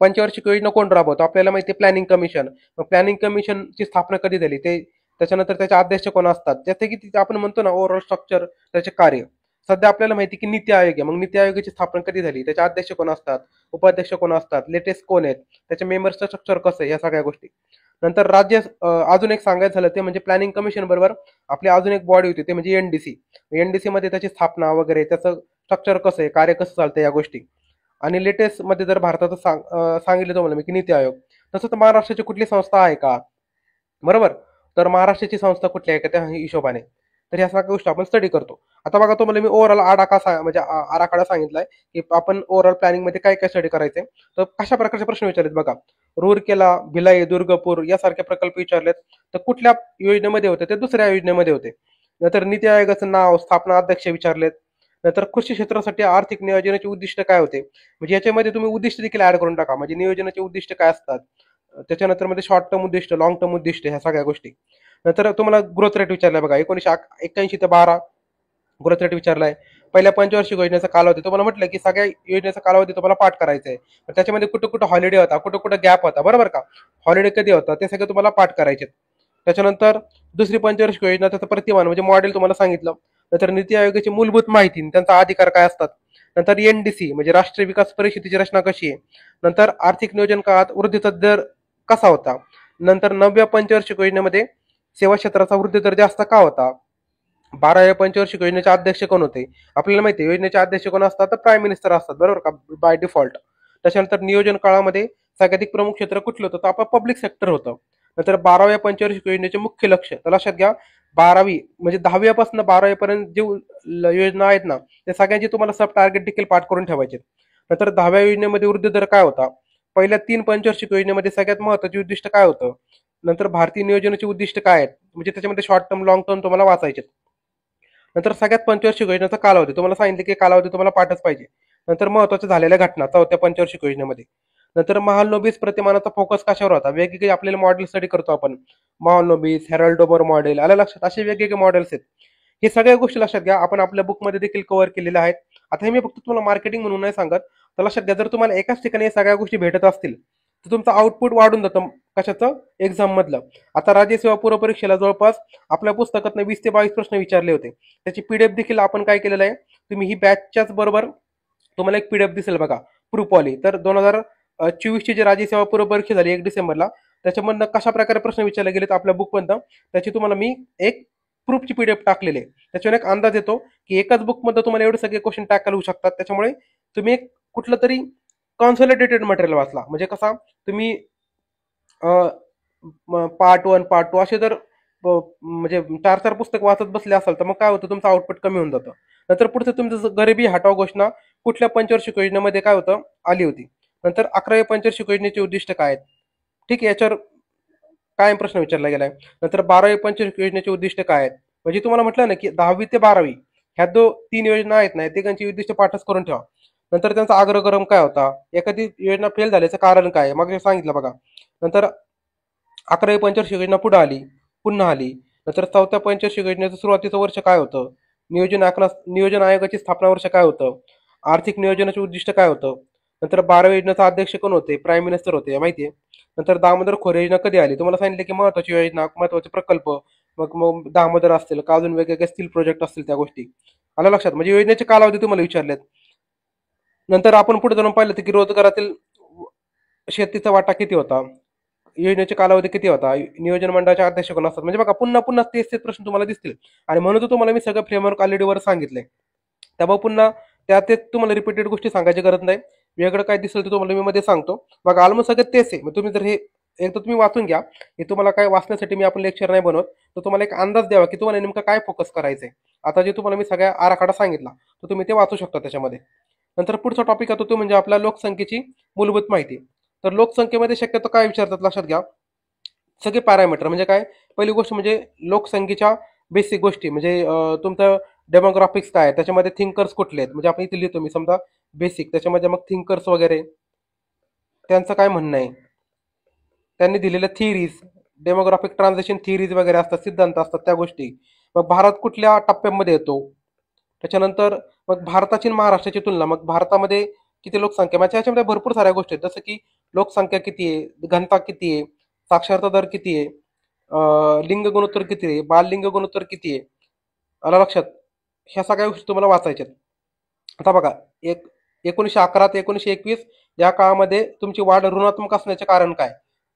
पंचवार्षिक योजना कोण राबवतो आपल्याला माहिती आहे, प्लॅनिंग कमिशन. मग प्लॅनिंग कमिशनची स्थापना कधी झाली ते, त्याच्यानंतर त्याचे अध्यक्ष कोण असतात, जसे की आपण म्हणतो ना ओव्हरऑल स्ट्रक्चर त्याचे कार्य. सध्या आपल्याला माहिती की नीती आयोग आहे, मग नीती आयोगाची स्थापना कधी झाली, त्याचे अध्यक्ष कोण असतात, उपाध्यक्ष कोण असतात, लेटेस्ट कोण आहेत, त्याच्या मेंबर्सचं स्ट्रक्चर कसं आहे, या सगळ्या गोष्टी. नंतर राज्य अजून एक सांगायचं झालं ते म्हणजे प्लॅनिंग कमिशन बरोबर आपली अजून एक बॉडी होती ते म्हणजे एनडीसी. एनडीसी मध्ये त्याची स्थापना वगैरे, त्याचं स्ट्रक्चर कसं आहे, कार्य कसं चालतं, या गोष्टी. आणि लेटेस्ट मध्ये जर भारताचं सांगितलं तुम्हाला मी की नीती आयोग. तसं तर महाराष्ट्राची कुठली संस्था आहे का, बरोबर. तर महाराष्ट्राची संस्था कुठली आहे का त्या हिशोबाने. तर ह्या सगळ्या गोष्टी आपण स्टडी करतो. आता बघा तुम्हाला मी ओव्हरऑल म्हणजे आराखडा सांगितलाय की आपण ओव्हरऑल प्लॅनिंग मध्ये काय काय स्टडी करायचंय. तर कशा प्रकारचे प्रश्न विचारलेत बघा. रूरकेला, भिलाई, दुर्गापूर यासारखे प्रकल्प विचारलेत. तर कुठल्या योजनेमध्ये होते ते दुसऱ्या योजनेमध्ये होते. नंतर नीती आयोगाचं नाव, स्थापना, अध्यक्ष विचारलेत. नंतर कृषी क्षेत्रासाठी आर्थिक नियोजनाचे उद्दिष्ट काय होते, म्हणजे याच्यामध्ये तुम्ही उद्दिष्ट देखील ऍड करून टाका, म्हणजे नियोजनाचे उद्दिष्ट काय असतात. त्याच्यानंतर मध्ये शॉर्ट टर्म उद्दिष्ट, लॉंग टर्म उद्दिष्ट, ह्या सगळ्या गोष्टी. नंतर तुम्हाला ग्रोथ रेट विचारलाय बघा, 1981 ते 12 ग्रोथ रेट विचारलाय. पहिल्या पंचवार्षिक योजनेचा कालावधी तुम्हाला म्हटलं की सगळ्या योजनेचा कालावधी तुम्हाला पाठ करायचा आहे. त्याच्यामध्ये कुठं कुठं हॉलिडे होता, कुठं कुठं गॅप होता, बरोबर का. हॉलिडे कधी होता ते सगळं तुम्हाला पाठ करायचे. त्याच्यानंतर दुसरी पंचवार्षिक योजना, त्याचं प्रतिमान म्हणजे मॉडेल तुम्हाला सांगितलं. नंतर नीती आयोगाची मूलभूत माहिती, त्यांचा अधिकार काय असतात. नंतर एनडीसी म्हणजे राष्ट्रीय विकास परिषदेची रचना कशी आहे. नंतर आर्थिक नियोजन काळात वृद्धीचा दर कसा होता. नंतर 9व्या पंचवार्षिक योजनेमध्ये सेवा क्षेत्राचा वृद्धी दर जास्त का होता. 12व्या पंचवार्षिक योजनेचे अध्यक्ष कोण होते. आपल्याला माहिती आहे योजनेचे अध्यक्ष कोण असतात तर प्राईम मिनिस्टर असतात, बरोबर का, बाय डिफॉल्ट. त्याच्यानंतर नियोजन काळामध्ये सर्वाधिक प्रमुख क्षेत्र कुठलं होतं तर आपण पब्लिक सेक्टर होतं. नंतर 12व्या पंचवार्षिक योजनेचे मुख्य लक्ष, तर लक्षात घ्या 12वी म्हणजे 10व्यापासून 12वी पर्यंत जे योजना आहेत ना त्या सगळ्यांची तुम्हाला सब टार्गेट देखील पाठ करून ठेवायचे. नंतर 10व्या योजनेमध्ये वृद्धी दर काय होता. पहिल्या 3 पंचवार्षिक योजनेमध्ये सगळ्यात महत्त्वाचे उद्दिष्ट काय होतं. नंतर भारतीय नियोजनाची उद्दिष्ट काय आहेत, म्हणजे त्याच्यामध्ये शॉर्ट टर्म, लॉंग टर्म तुम्हाला वाचायचे. नंतर सगळ्यात पंचवार्षिक योजनेचा कालावधी तुम्हाला सांगितलं की कालावधी तुम्हाला पाठच पाहिजे. नंतर महत्त्वाच्या झालेल्या घटना 4थ्या पंचवार्षिक योजनेमध्ये. नंतर महालनोबिस प्रतिमानाचा फोकस कशावर होता. वेगवेगळे आपल्याला मॉडेल स्टडी करतो आपण, महालनोबिस, हेराल्ड डोबर मॉडेल, आलं लक्षात, असे वेगवेगळे मॉडेल्स आहेत. हे सगळ्या गोष्टी लक्षात घ्या, आपण आपल्या बुकमध्ये देखील कव्हर केलेल्या आहेत. आता हे मी फक्त तुम्हाला मार्केटिंग म्हणून नाही सांगत, तर लक्षात घ्या जर तुम्हाला एकाच ठिकाणी या सगळ्या गोष्टी भेटत असतील तर तुमचं आउटपुट वाढून जातं कशाचं, एक्झाम मधलं. आता राज्य सेवा पूर्व परीक्षेला जवळपास आपल्या पुस्तकातनं 20 ते 22 प्रश्न विचारले होते. त्याची पीडीएफ देखील आपण काय केलेलं आहे, तुम्ही ही बॅचच्याच बरोबर तुम्हाला एक पीडीएफ दिसेल बघा, प्रूफ वाली. तर 2024 ची जी राज्य सेवा पूर्व परीक्षा झाली 1 डिसेंबरला, त्याच्यामधनं कशा प्रकारे प्रश्न विचारले गेलेत आपल्या बुकमधनं, त्याची तुम्हाला मी एक प्रूफची पीडीएफ टाकलेली आहे. त्याच्यावर एक अंदाज येतो की एकाच बुकमध्ये तुम्हाला एवढे सगळे क्वेश्चन टॅकल होऊ शकतात. त्याच्यामुळे तुम्ही एक कुठलं तरी कॉन्सॉलिडेटेड मटेरियल वाचला, म्हणजे कसा तुम्ही पार्ट 1 पार्ट 2 असे जर म्हणजे 4-4 पुस्तक वाचत बसले असाल तर मग काय होतं, तुमचं आउटपुट कमी होऊन जातं. नंतर पुढचं तुमचं गरिबी हटाव घोषणा कुठल्या पंचवार्षिक योजनेमध्ये काय होतं आली होती. नंतर 11वी पंचवार्षिक योजनेचे उद्दिष्ट काय आहेत, ठीक आहे, याच्यावर कायम प्रश्न विचारला गेलाय. नंतर 12वी पंचवार्षिक योजनेचे उद्दिष्ट काय आहेत, म्हणजे तुम्हाला म्हटलं ना की 10वी ते 12वी ह्या 3 योजना आहेत ना, तिघांची उद्दिष्ट पाठच करून ठेवा. नंतर त्यांचा अग्रक्रम काय होता, एखादी योजना फेल झाल्याचं कारण काय, मग सांगितलं बघा. नंतर 11वी पंचवार्षिक योजना पुढे आली, पुन्हा आली. नंतर 4थ्या पंचवार्षिक योजनेचं सुरुवातीचं वर्ष काय होतं, नियोजन आयोगाची स्थापना वर्ष काय होतं, आर्थिक नियोजनाचे उद्दिष्ट काय होतं. नंतर 12वी योजनेचा अध्यक्ष कोण होते, प्राईम मिनिस्टर होते, माहितीये. नंतर दामोदर खोरे योजना कधी आली, तुम्हाला सांगितलं की महत्वाची योजना, महत्वाचे प्रकल्प, मग दामोदर असतील का अजून वेगवेगळे स्टील प्रोजेक्ट असतील त्या गोष्टी आल्या लक्षात, म्हणजे योजनेचे कालावधी तुम्हाला विचारलेत. नंतर आपण पुढे जाऊन पाहिलं की रोजगारातील शेतीचा वाटा किती होता, योजनेचे कालावधी किती होता, नियोजन मंडळाचे अध्यक्ष कोण असतात, म्हणजे बघा पुन्हा पुन्हा तेच प्रश्न तुम्हाला दिसतील. आणि म्हणून तुम्हाला मी सगळं फ्रेमवर्क ऑलरेडी वर सांगितलंय, त्यामुळे पुन्हा तेच तुम्हाला रिपीटेड गोष्टी सांगायची गरज नाही. वेगळं काय दिसेल तर तुम्हाला मी मध्ये सांगतो. बघा ऑलमोस्ट सगळं तेच आहे. मग तुम्ही जर हे एकदा तुम्ही वाचून घ्या, हे तुम्हाला काय वाचण्यासाठी मी आपण लेक्चर नाही बनवत, तर तुम्हाला एक अंदाज द्यावा की तुम्हाला नेमकं काय फोकस करायचंय. आता जे तुम्हाला मी सगळ्या आराखडा सांगितला तर तुम्ही ते वाचू शकता त्याच्यामध्ये. नंतर पुढचा टॉपिक येतो तो म्हणजे आपल्या लोकसंख्येची मूलभूत माहिती. तर लोकसंख्येमध्ये शक्यतो काय विचारतात लक्षात घ्या, सगळे पॅरामीटर, म्हणजे काय, पहिली गोष्ट म्हणजे लोकसंख्येच्या बेसिक गोष्टी, म्हणजे तुमचं डेमोग्राफिक्स काय, त्याच्यामध्ये थिंकर्स कुठले आहेत, म्हणजे आपण इथे लिहितो मी समजा बेसिक, त्याच्यामध्ये मग थिंकर्स वगैरे त्यांचं काय म्हणणं आहे, त्यांनी दिलेल्या थिअरीज, डेमोग्राफिक ट्रान्झॅक्शन थिअरीज वगैरे असतात, सिद्धांत असतात त्या गोष्टी. मग भारत कुठल्या टप्प्यामध्ये येतो, त्याच्यानंतर मग भारताची आणि महाराष्ट्राची तुलना, मग भारतामध्ये किती लोकसंख्या, म्हणजे याच्यामध्ये भरपूर साऱ्या गोष्टी आहेत, जसं की लोकसंख्या किती आहे, घनता किती आहे, साक्षरता दर किती आहे, लिंग गुणोत्तर किती आहे, बाललिंग गुणोत्तर किती आहे, आला लक्षात. ह्या सगळ्या गोष्टी तुम्हाला वाचायच्यात. आता बघा 1911 ते 1921 या काळामध्ये तुमची वाढ ऋणात्मक असण्याचे कारण काय,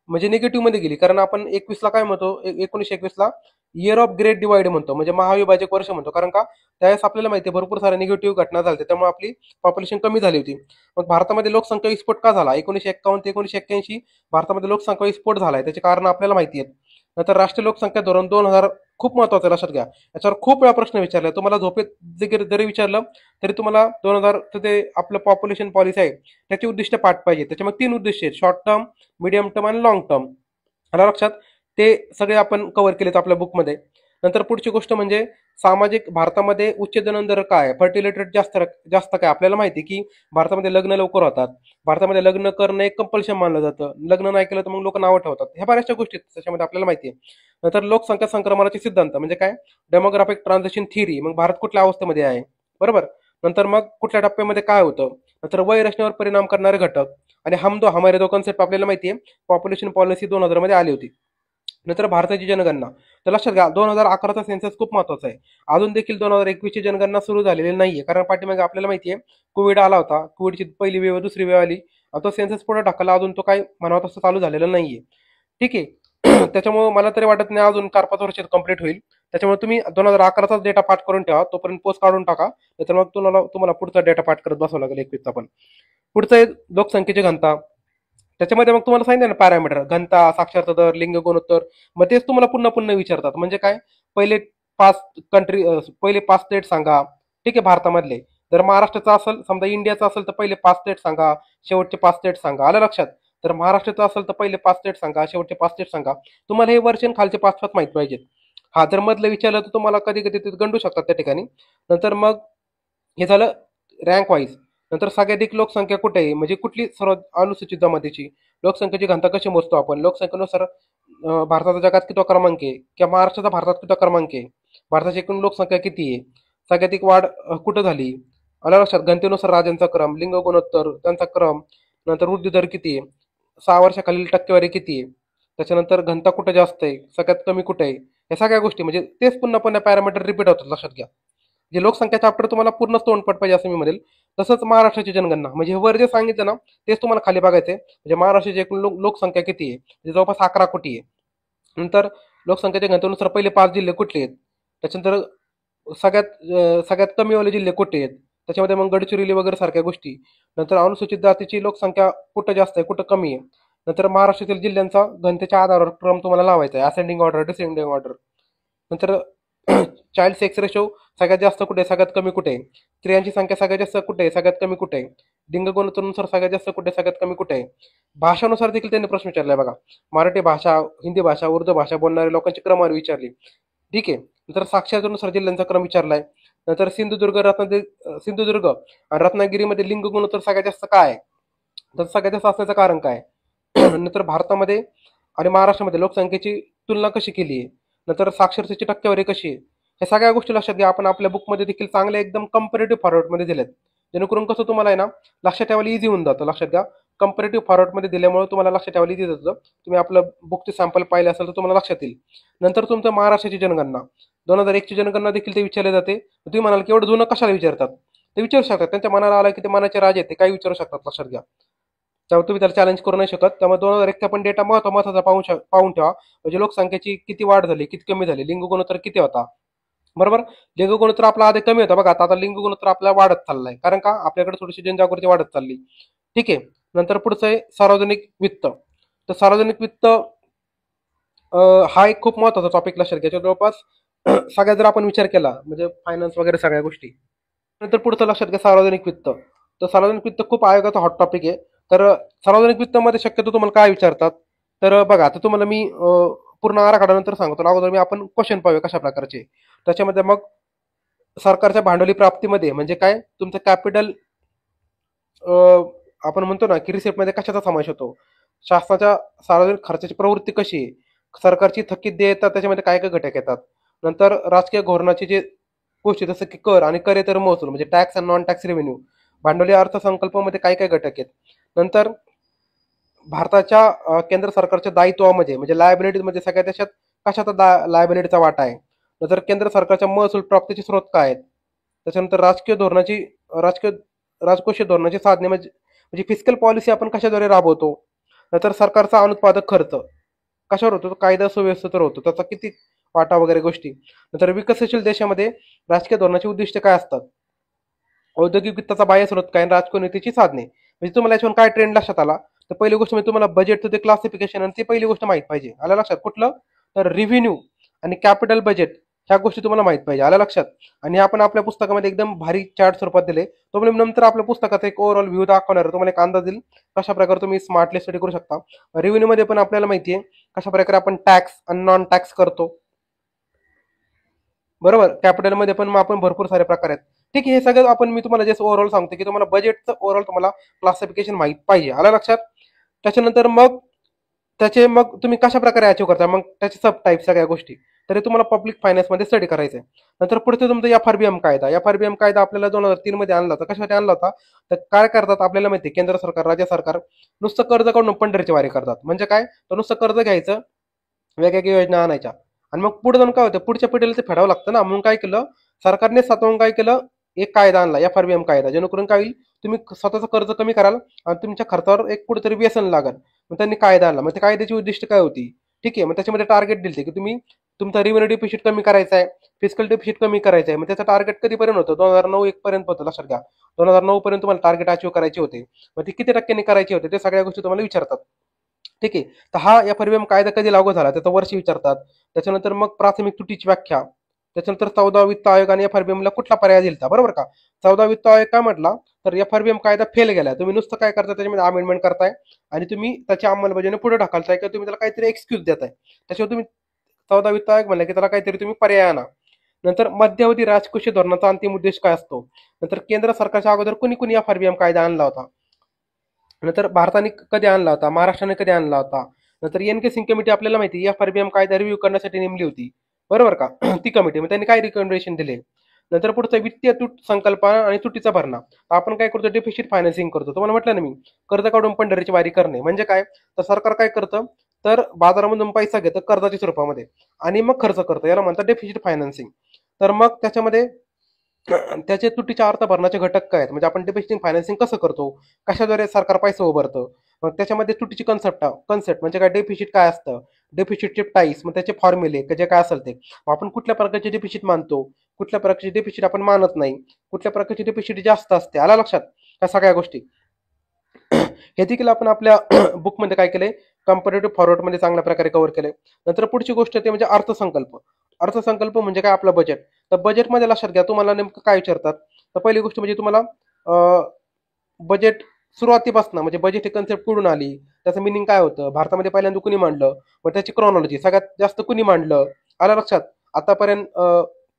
म्हणजे निगेटिव्ह मध्ये गेली, कारण आपण 21ला काय म्हणतो, 1921ला इयर ऑफ ग्रेट डिवाइड म्हणतो, म्हणजे महाविभाजक वर्ष म्हणतो, कारण का त्यावेळेस आपल्याला माहिती आहे भरपूर साऱ्या निगेटिव्ह घटना झाल्या, त्यामुळे आपली पॉप्युलेशन कमी झाली होती. मग भारतामध्ये लोकसंख्या विस्फोट का झाला, 1951 ते 1981 भारतामध्ये लोकसंख्या विस्फोट झालाय, त्याचे कारण आपल्याला माहिती आहेत. नंतर राष्ट्रीय लोकसंख्या धोरण 2000 खूप महत्वाचं, लक्षात घ्या, याच्यावर खूप वेळा प्रश्न विचारला, तुम्हाला झोपेत जरी विचारलं तरी तुम्हाला 2000 ते आपलं पॉप्युलेशन पॉलिसी आहे त्याची उद्दिष्ट पाठ पाहिजे. त्याच्यामध्ये 3 उद्दिष्ट आहेत, शॉर्ट टर्म, मिडियम टर्म आणि लॉंग टर्म, आला लक्षात. ते सगळे आपण कव्हर केलेत आपल्या बुकमध्ये. नंतर पुढची गोष्ट म्हणजे सामाजिक, भारतामध्ये उच्च जन्म दर काय, फर्टिलिटी रेट जास्त काय, आपल्याला माहिती की भारतामध्ये लग्न लवकर होतात, भारतामध्ये लग्न करणं एक कंपल्शन मानलं जातं, लग्न नाही केलं तर मग लोक नावं ठेवतात, ह्या बऱ्याचशा गोष्टी त्याच्यामध्ये आपल्याला माहिती आहे. नंतर लोकसंख्या संक्रमणाचे सिद्धांत म्हणजे काय, डेमोग्राफिक ट्रान्झिशन थिअरी, मग भारत कुठल्या अवस्थेमध्ये आहे, बरोबर. नंतर मग कुठल्या टप्प्यामध्ये काय होतं, नंतर वय रचनेवर परिणाम करणारे घटक, आणि हम दो हमारे दो कॉन्सेप्ट आपल्याला माहिती आहे, पॉप्युलेशन पॉलिसी 2000 मध्ये आली होती. नंतर भारताची जनगणना, तर लक्षात घ्या 2011चा सेन्सस खूप महत्वाचा आहे. अजून देखील 2021 ची जनगणना सुरू झालेली नाहीये, कारण पाठीमागे आपल्याला माहितीये कोविड आला होता, कोविडची पहिली वेव दुसरी वेव आली, तो सेन्सस पुढे ढकलला, अजून तो काय म्हणावा तसं चालू झालेलं नाहीये, ठीक आहे. त्याच्यामुळे मला तरी वाटत नाही अजून 4-5 वर्षात कम्प्लीट होईल. त्याच्यामुळे तुम्ही 2011चा डेटा पाठ करून ठेवा, तोपर्यंत पोस्ट काढून टाका, नाहीतर मग तुम्हाला पुढचा डेटा पाठ करत बसावं लागेल 21चा पण. पुढचं आहे लोकसंख्येची घनता, त्याच्यामध्ये मग तुम्हाला सांगितलं ना पॅरामीटर, घनता, साक्षरता दर, लिंग गुणोत्तर, मग तेच तुम्हाला पुन्हा पुन्हा विचारतात, म्हणजे काय, पहिले 5 स्टेट सांगा, ठीक आहे, भारतामधले. जर महाराष्ट्राचा असेल, समजा इंडियाचा असेल तर पहिले 5 स्टेट सांगा, शेवटचे 5 स्टेट सांगा, आलं लक्षात. तर महाराष्ट्राचं असेल तर पहिले 5 स्टेट सांगा, शेवटचे 5 स्टेट सांगा. तुम्हाला हे वर्ष खालचे 5 माहित पाहिजेत. हा जर मधलं विचारलं तर तुम्हाला कधी कधी ते गंडू शकतात त्या ठिकाणी. नंतर मग हे झालं रँक वाईज. नंतर सगळ्याधिक लोकसंख्या कुठे आहे, म्हणजे कुठली सर्व अनुसूचित जमातीची, लोकसंख्येची घनता कशी मोजतो आपण, लोकसंख्येनुसार भारताचा जगात किती क्रमांक आहे किंवा महाराष्ट्राचा भारतात किती क्रमांक आहे, भारताची एकूण लोकसंख्या किती आहे, सगळ्याधिक वाढ कुठं झाली, आलं लक्षात. घनतेनुसार राज्यांचा क्रम, लिंग गुणोत्तर त्यांचा क्रम, नंतर वृद्धी दर किती आहे, 6 वर्षाखालील टक्केवारी किती आहे, त्याच्यानंतर घनता कुठं जास्त आहे, सगळ्यात कमी कुठे आहे, या सगळ्या गोष्टी म्हणजे तेच पुन्हा पुन्हा पॅरामीटर रिपीट होतात, लक्षात घ्या. जे लोकसंख्या चॅप्टर तुम्हाला पूर्ण तोंडपट पाहिजे असं मी म्हणेल. तसंच महाराष्ट्राची जनगणना, म्हणजे हे वर जे सांगितलं ना तेच तुम्हाला खाली बघायचंय. म्हणजे महाराष्ट्राची एकूण लोकसंख्या किती आहे, म्हणजे जवळपास 11 कोटी आहे. नंतर लोकसंख्येच्या घनतेनुसार पहिले 5 जिल्हे कुठले आहेत, त्याच्यानंतर सगळ्यात कमी वाले जिल्हे कुठे आहेत, त्याच्यामध्ये मग गडचिरोली वगैरे सारख्या गोष्टी. नंतर अनुसूचित जातीची लोकसंख्या कुठं जास्त आहे कुठं कमी आहे. नंतर महाराष्ट्रातील जिल्ह्यांचा घनतेच्या आधारावर क्रम तुम्हाला लावायचा आहे, असेंडिंग ऑर्डर, डिसेंडिंग ऑर्डर. नंतर चाइल्ड सेक्स रेशो सगळ्यात जास्त कुठे आहे, सगळ्यात कमी कुठे आहे. स्त्रियांची संख्या सगळ्यात जास्त कुठे आहे, सगळ्यात कमी कुठे आहे. लिंग गुणोत्तरानुसार सगळ्यात जास्त कुठे आहे, सगळ्यात कमी कुठे आहे. भाषानुसार देखील त्यांनी प्रश्न विचारलाय बघा. मराठी भाषा, हिंदी भाषा, उर्दू भाषा बोलणाऱ्या लोकांची क्रमवारी विचारली. ठीक आहे. नंतर साक्षरतेनुसार जिल्ह्यांचा क्रम विचारलाय. नंतर सिंधुदुर्ग आणि रत्नागिरीमध्ये लिंग गुणोत्तर सगळ्यात जास्त काय आहे, तर सगळ्यात जास्त असण्याचं कारण काय. नंतर भारतामध्ये आणि महाराष्ट्रामध्ये लोकसंख्येची तुलना कशी केली आहे. नंतर साक्षरतेची टक्केवारी कशी आहे. या सगळ्या गोष्टी लक्षात घ्या. आपण आपल्या बुकमध्ये देखील चांगले एकदम कम्पॅरेटिव्ह फॉर्मॅटमध्ये दिलेत, जेणेकरून कसं तुम्हाला आहे ना लक्षात ठेवायला इझी होऊन जातं. लक्षात घ्या, कम्पॅरेटिव्ह फॉर्मॅटमध्ये दिल्यामुळे तुम्हाला लक्षात ठेवायला इझी जातं. तुम्ही आपलं बुकचे सॅम्पल पाहिले असेल तर तुम्हाला लक्षात येईल. नंतर तुमचं महाराष्ट्राची जनगणना 2001ची जनगणना देखील ते विचारले जाते. तुम्ही म्हणाल की एवढं जुनं कशाला विचारतात, ते विचारू शकतात. त्यांच्या मनाला आलं की ते मनाचे राजे आहेत, ते काही विचारू शकतात. लक्षात घ्या, त्यामुळे तुम्ही त्याला चॅलेंज करू नाही शकत. त्यामुळे 2001चा पण डेटा महत्वाचा पाहून ठेवा. म्हणजे लोकसंख्येची किती वाढ झाली, किती कमी झाली, लिंग गुणोत्तर किती होता. बरोबर, लिंग गुणोत्तर आपला आधी कमी होता बघा, आता लिंग गुणोत्तर आपला वाढत चाललाय. कारण का, आपल्याकडे थोडीशी जनजागृती वाढत चालली. ठीक आहे. नंतर पुढचं आहे सार्वजनिक वित्त. तर सार्वजनिक वित्त हा एक खूप महत्वाचा टॉपिक लक्षात घ्यायचा. जवळपास सगळ्यात जर आपण विचार केला म्हणजे फायनान्स वगैरे सगळ्या गोष्टी. नंतर पुढचं लक्षात घ्या सार्वजनिक वित्त. तर सार्वजनिक वित्त खूप आयोगाचा हॉट टॉपिक आहे. तर सार्वजनिक वित्तामध्ये शक्यतो तुम्हाला काय विचारतात, तर बघा आता तुम्हाला मी पूर्ण आराखडा नंतर सांगतो. अगोदर मी आपण क्वेश्चन पाहूया कशा प्रकारचे. त्याच्यामध्ये मग सरकारच्या भांडवली प्राप्तीमध्ये म्हणजे काय, तुमचं कॅपिटल आपण म्हणतो ना की रिसिप्टमध्ये कशाचा समावेश होतो, शासनाच्या सार्वजनिक खर्चाची प्रवृत्ती कशी आहे, सरकारची थकीत देयता त्याच्यामध्ये काय काय घटक येतात. नंतर राजकीय धोरणाचे जे गोष्टी जसं की कर आणि करेतर महसूल म्हणजे tax and non tax revenue, भांडवली अर्थसंकल्पामध्ये काय काय घटक आहेत. नंतर भारताच्या केंद्र सरकारच्या दायित्वामध्ये म्हणजे लायबिलिटीमध्ये सगळ्यात त्याच्यात कशाचा लायबिलिटीचा वाटा आहे. नंतर केंद्र सरकारच्या महसूल प्राप्तीचे स्रोत काय आहेत. त्याच्यानंतर राजकीय राजकोषीय धोरणाची साधने म्हणजे फिस्कल पॉलिसी आपण कशाद्वारे राबवतो. नंतर सरकारचा अनुत्पादक खर्च कशावर होतो, कायदा सुव्यवस्थेवर होतो, त्याचा किती वाटा वगैरे गोष्टी. नंतर विकसनशील देशामध्ये राजकीय धोरणाची उद्दिष्ट काय असतात, औद्योगिक वित्ताचा बाह्य स्रोत काय, राजकीय नीतीची साधने. म्हणजे तुम्हाला याच्यावर काय ट्रेंड लक्षात आला, तर पहिली गोष्ट म्हणजे तुम्हाला बजेटचं ते क्लासिफिकेशन आणि ती पहिली गोष्ट माहित पाहिजे. आलं लक्षात, कुठलं तर रिव्हेन्यू आणि कॅपिटल बजेट ह्या गोष्टी तुम्हाला माहित पाहिजे. आलं लक्षात. आणि आपण आपल्या पुस्तकामध्ये एकदम भारी चार्ट स्वरूपात दिले. तो म्हणजे नंतर आपल्या पुस्तकाचा एक ओव्हरऑल व्ह्यू दाखवणार आहे, तुम्हाला एक अंदाज येईल कशा प्रकारे तुम्ही स्मार्टली स्टडी करू शकता. रिव्हेन्यू मध्ये पण आपल्याला माहिती आहे कशा प्रकारे आपण टॅक्स आणि नॉन टॅक्स करतो. बरोबर, कॅपिटलमध्ये पण मग आपण भरपूर सारे प्रकार आहेत. ठीक आहे, हे सगळं आपण मी तुम्हाला जस्ट ओव्हरऑल सांगतो की तुम्हाला बजेटचं ओव्हरऑल तुम्हाला क्लासिफिकेशन माहित पाहिजे. आलं लक्षात. त्याच्यानंतर मग तुम्ही कशा प्रकारे अचीव करता, मग त्याचे सब टाईप सगळ्या गोष्टी, तर हे तुम्हाला पब्लिक फायनान्समध्ये स्टडी करायचं आहे. नंतर पुढे तुमचा FRBM कायदा. FRBM कायदा आपल्याला 2003 मध्ये आणला होता. कशासाठी आणला होता, तर काय करतात आपल्याला माहिती आहे, केंद्र सरकार राज्य सरकार नुसतं कर्ज काढून पंढरीची वारी करतात. म्हणजे काय, तर नुसतं कर्ज घ्यायचं, वेगवेगळ्या योजना आणायच्या आणि मग पुढे जाऊन काय होतं, पुढच्या पिढीला ते फेडावं लागतं ना. म्हणून काय केलं सरकारने स्वतःहून, काय केलं, एक कायदा आणला FRBM कायदा, जेणेकरून काय होईल, तुम्ही स्वतःचं कर्ज कमी कराल आणि तुमच्या खर्चावर एक कुठेतरी व्यसन लागल. मग त्यांनी कायदा आणला. मग त्या कायद्याची उद्दिष्ट काय होती, ठीक आहे. मग त्याच्यामध्ये टार्गेट दिले की तुम्ही तुमचा रिव्हेन्यू डिफिसिट कमी करायचा आहे, फिजिकल डिफिसिट कमी करायचं आहे. मग त्याचं टार्गेट कधीपर्यंत होतं, 2009 पर्यंत होतं. लक्षात घ्या, 2009 पर्यंत तुम्हाला टार्गेट अचीव्ह करायचे होते. मग ते किती टक्क्यांनी करायचे होते, ते सगळ्या गोष्टी तुम्हाला विचारतात. ठीक आहे. तर हा FRBM कायदा कधी लागू झाला त्याचं वर्ष विचारतात. त्याच्यानंतर मग प्राथमिक तुटीची व्याख्या. त्याच्यानंतर 14 वित्त आयोग आणि FRBM ला कुठला पर्याय दिलता, बरोबर का. 14 वित्त आयोग काय म्हटला, तर FRBM कायदा फेल गेला. तुम्ही नुसतं काय करताय, त्याच्यामध्ये अमेंडमेंट करताय आणि तुम्ही त्याची अंमलबजावणी पुढे ढकलताय किंवा तुम्ही त्याला काहीतरी एक्सक्यूज देताय. त्याच्यावर तुम्ही 14 वित्त आयोग म्हणलं की त्याला काहीतरी तुम्ही पर्याय आणा. नंतर मध्यावधी राजकोषीय धोरणाचा अंतिम उद्देश काय असतो. नंतर केंद्र सरकारच्या अगोदर कुणी FRBM कायदा आणला होता. नंतर भारताने कधी आणला होता, महाराष्ट्राने कधी आणला होता. नंतर NK सिंग कमिटी आपल्याला माहिती FRBM कायदा रिव्ह्यू करण्यासाठी नेमली होती, बरोबर का. ती कमिटी, मग त्यांनी काय रिकमेंडेशन दिले. नंतर पुढचं वित्तीय तूट संकल्पना आणि तुटीचा भरणा. आपण काय करतो, डेफिसिट फायनान्सिंग करतो. तुम्हाला म्हटलं ना मी, कर्ज काढून पंढरीची वारी करणे. म्हणजे काय, तर सरकार काय करतं, तर बाजारामधून पैसा घेतं कर्जाच्या स्वरूपामध्ये आणि मग खर्च करतं, याला म्हणतात डेफिसिट फायनान्सिंग. तर मग त्याच्यामध्ये त्याचे तुटीच्या अर्थभरणाचे घटक काय आहेत, म्हणजे आपण डिपॉझिटिंग फायनान्सिंग कसं करतो, कशाद्वारे सरकार पैसे उभारतं. मग त्याच्यामध्ये तुटीची कन्सेप्ट म्हणजे काय, डेफिसिट काय असतं, डेफिसिटचे टाईप्स, मग त्याचे फॉर्म्युले जे काय असेल ते, मग आपण कुठल्या प्रकारचे डेफिसिट मानतो, कुठल्या प्रकारचे डेफिसिट आपण मानत नाही, कुठल्या प्रकारची डेफिसिट जास्त असते, आला लक्षात त्या सगळ्या गोष्टी. हे देखील आपण आपल्या बुकमध्ये काय केलंय, कम्पॅरेटिव्ह फॉरवर्डमध्ये चांगल्या प्रकारे कव्हर केलंय. नंतर पुढची गोष्ट ते म्हणजे अर्थसंकल्प. अर्थसंकल्प म्हणजे काय, आपलं बजेट. तर बजेटमध्ये लक्षात घ्या तुम्हाला नेमकं काय विचारतात. तर पहिली गोष्ट म्हणजे तुम्हाला बजेट सुरुवातीपासून, म्हणजे बजेट ही कन्सेप्ट कुठून आली, त्याचं मिनिंग काय होतं, भारतामध्ये पहिल्यांदा कुणी मांडलं, मग त्याची क्रॉनॉलॉजी सगळ्यात जास्त कुणी मांडलं, आलं लक्षात. आतापर्यंत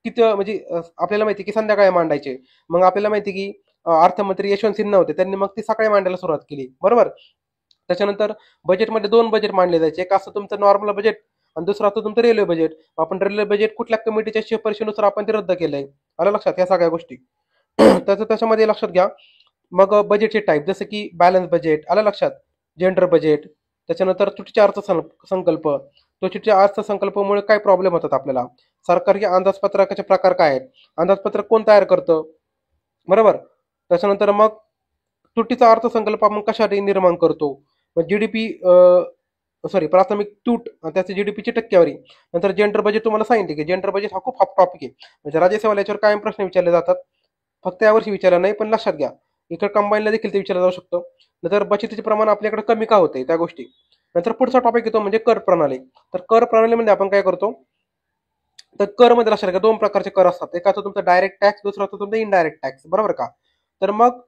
किती म्हणजे आपल्याला माहिती की संध्याकाळी मांडायचे. मग आपल्याला माहिती की अर्थमंत्री यशवंत सिन्हा होते, त्यांनी मग ती सकाळी मांडायला सुरुवात केली, बरोबर. त्याच्यानंतर बजेटमध्ये दोन बजेट मांडले जायचे, एक असं तुमचं नॉर्मल बजेट आणि दुसरं असं तुमचं रेल्वे बजेट. आपण रेल्वे बजेट कुठल्या कमिटीच्या शिफारशीनुसार आपण ते रद्द केलंय, आलं लक्षात, या सगळ्या गोष्टी. त्याच्यामध्ये लक्षात घ्या. मग बजेटचे टाईप जसं की बॅलन्स बजेट, आलं लक्षात, जेंडर बजेट. त्याच्यानंतर तुटीच्या अर्थसंकल्प. तुटीच्या अर्थसंकल्पामुळे काय प्रॉब्लेम होतात आपल्याला, सरकारी अंदाजपत्रकाचे प्रकार काय आहेत, अंदाजपत्रक कोण तयार करतं, बरोबर. त्याच्यानंतर मग तुटीचा अर्थसंकल्प आपण कशासाठी निर्माण करतो, जीडीपी सॉरी प्राथमिक तूट आणि त्याचे जीडीपीची टक्केवारी. नंतर जेंडर बजेट तुम्हाला सांगितले की जेंडर बजेट हा खूप हॉट टॉपिक आहे, म्हणजे राज्यसेवेला याच्यावर कायम प्रश्न विचारले जातात. फक्त यावर्षी विचारला नाही, पण लक्षात घ्या इकडे कंबाईनला देखील ते विचारलं जाऊ शकतं. नंतर बचतीचे प्रमाण आपल्याकडे कमी का होते त्या गोष्टी. नंतर पुढचा टॉपिक येतो म्हणजे कर प्रणाली. तर कर प्रणालीमध्ये आपण काय करतो, तर कर मध्ये लक्षात घ्या दोन प्रकारचे कर असतात, एक असतो तुमचा डायरेक्ट टॅक्स, दुसरा असतो तुमचा इनडायरेक्ट टॅक्स, बरोबर का. तर मग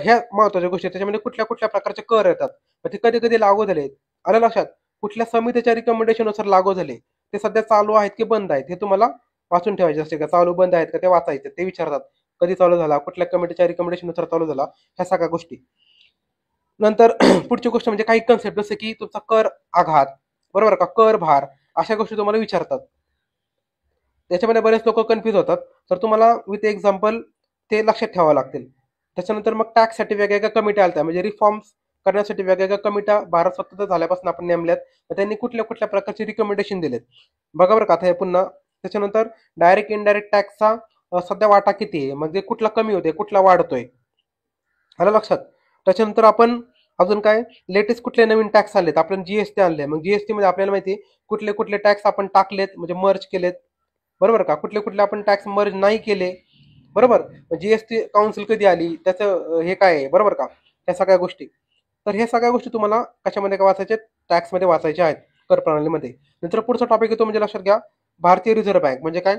ह्या महत्वाच्या गोष्टी त्याच्यामध्ये कुठल्या कुठल्या प्रकारचे कर येतात, मग ते कधी कधी लागू झाले, आलं लक्षात, कुठल्या समितीच्या रिकमेंडेशननुसार लागू झाले, ते सध्या चालू आहेत की बंद आहेत, हे तुम्हाला वाचून ठेवायचे असते का, चालू बंद आहेत का ते वाचायचे, ते विचारतात. कधी चालू झाला, कुठल्या कमिटीच्या रिकमेंडेशननुसार चालू झाला, ह्या सगळ्या गोष्टी. नंतर पुढची गोष्ट म्हणजे काही कन्सेप्ट जसं की तुमचा कर आघात, बरोबर का, कर भार, अशा गोष्टी तुम्हाला विचारतात. त्याच्यामध्ये बरेच लोक कन्फ्युज होतात, तर तुम्हाला विथ एक्झाम्पल ते लक्षात ठेवावं लागतील. त्याच्यानंतर मग टॅक्ससाठी वेगवेगळ्या कमिट्या आल्या, म्हणजे रिफॉर्म्स करण्यासाठी वेगवेगळ्या कमिट्या भारत स्वतंत्र झाल्यापासून आपण नेमल्यात, त्यांनी कुठल्या कुठल्या प्रकारचे रिकमेंडेशन दिलेत बघा बरं का. आता हे पुन्हा त्याच्यानंतर डायरेक्ट इनडायरेक्ट टॅक्सचा सध्या वाटा किती आहे, म्हणजे कुठला कमी होतोय कुठला वाढतोय, आलं लक्षात. त्याच्यानंतर आपण अजून काय, लेटेस्ट कुठले नवीन टॅक्स आलेत, आपण जीएसटी आणले, मग जीएसटी मध्ये आपल्याला माहिती आहे कुठले कुठले टॅक्स आपण टाकलेत म्हणजे मर्ज केलेत, बरोबर का, कुठले कुठले आपण टॅक्स मर्ज नाही केले, बरोबर. जीएसटी काउन्सिल कधी आली, त्याचं हे काय आहे, बरोबर का, ह्या सगळ्या गोष्टी. तर हे सगळ्या गोष्टी तुम्हाला कशामध्ये काय वाचायचे, टॅक्समध्ये वाचायच्या आहेत, कर प्रणालीमध्ये. नंतर पुढचा टॉपिक येतो म्हणजे लक्षात घ्या, भारतीय रिझर्व्ह बँक म्हणजे काय,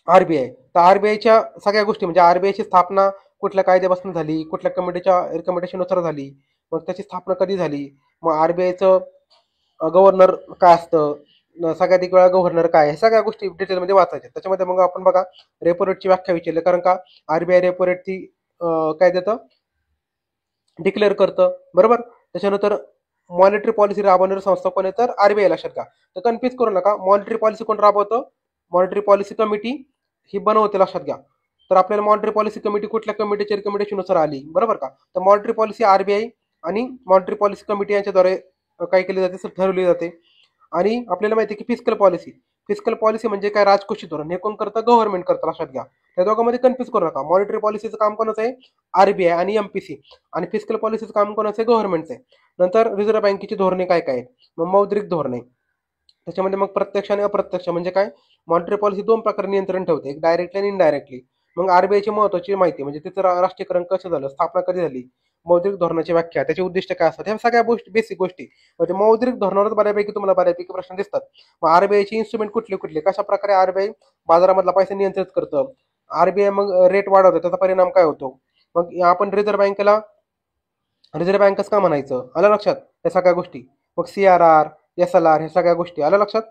आरबीआय. तर आरबीआयच्या सगळ्या गोष्टी म्हणजे आरबीआयची स्थापना कुठल्या कायद्यापासून झाली, कुठल्या कमिटीच्या रिकमेंडेशननुसार झाली, मग त्याची स्थापना कधी झाली, मग आरबीआयचं गव्हर्नर काय असतं, सगळ्यात वेळा गव्हर्नर काय, हे सगळ्या गोष्टी डिटेलमध्ये वाचायच्या. त्याच्यामध्ये मग आपण बघा रेपो रेटची व्याख्या विचारली, कारण का आरबीआय रेपो रेट ती काय देतं, डिक्लेअर करतं, बरोबर. त्याच्यानंतर मॉनिटरी पॉलिसी राबवणारी संस्था कोण आहे, तर आरबीआय, लक्षात का. तर कन्फ्युज करू नका, मॉनिटरी पॉलिसी कोण राबवतं, मॉनिटरी पॉलिसी कमिटी ही बनवते, लक्षात घ्या. तर आपल्याला मॉनिटरी पॉलिसी कमिटी कुठल्या कमिटीच्या रिकमेंडेशननुसार आली, बरोबर का. तर मॉनिटरी पॉलिसी आरबीआय आणि मॉनिटरी पॉलिसी कमिटी यांच्याद्वारे काय केली जाते, ठरवली जाते. आणि आपल्याला माहिती आहे की फिस्कल पॉलिसी म्हणजे काय, राजकोषी धोरण, हे कोण करतं, गव्हर्नमेंट करतं, लक्षात घ्या. त्या दोघांमध्ये कन्फ्युज करू नका. मॉनिटरी पॉलिसीचं काम कोणाचं आहे, आरबीआय आणि एमपीसी, आणि फिस्कल पॉलिसीचं काम कोणाचं आहे, गव्हर्नमेंटचं आहे. नंतर रिझर्व्ह बँकेची धोरणे काय काय आहेत, मग मौद्रिक धोरणे, त्याच्यामध्ये मग प्रत्यक्ष आणि अप्रत्यक्ष म्हणजे काय, मॉनिटरी पॉलिसी दोन प्रकारे नियंत्रण ठेवते, एक डायरेक्टली आणि इनडायरेक्टली. मग आरबीआयची महत्वाची माहिती म्हणजे तिचं राष्ट्रीयकरण कसं झालं, स्थापना कधी झाली, मौद्रिक धोरणाची व्याख्या, त्याचे उद्दिष्ट काय असतात, ह्या सगळ्या गोष्टी बेसिक गोष्टी म्हणजे मौद्रिक धोरणावरच बऱ्यापैकी तुम्हाला बऱ्यापैकी प्रश्न दिसतात. मग आरबीआयची इन्स्ट्रुमेंट कुठले कुठले, कशा प्रकारे आरबीआय बाजारामधला पैसा नियंत्रित करतं, आरबीआय मग रेट वाढवतं, त्याचा परिणाम काय होतो. मग आपण रिझर्व्ह बँकच का म्हणायचं, आलं लक्षात, या सगळ्या गोष्टी. मग सीआरआर, एसएलआर, हे सगळ्या गोष्टी आलं लक्षात.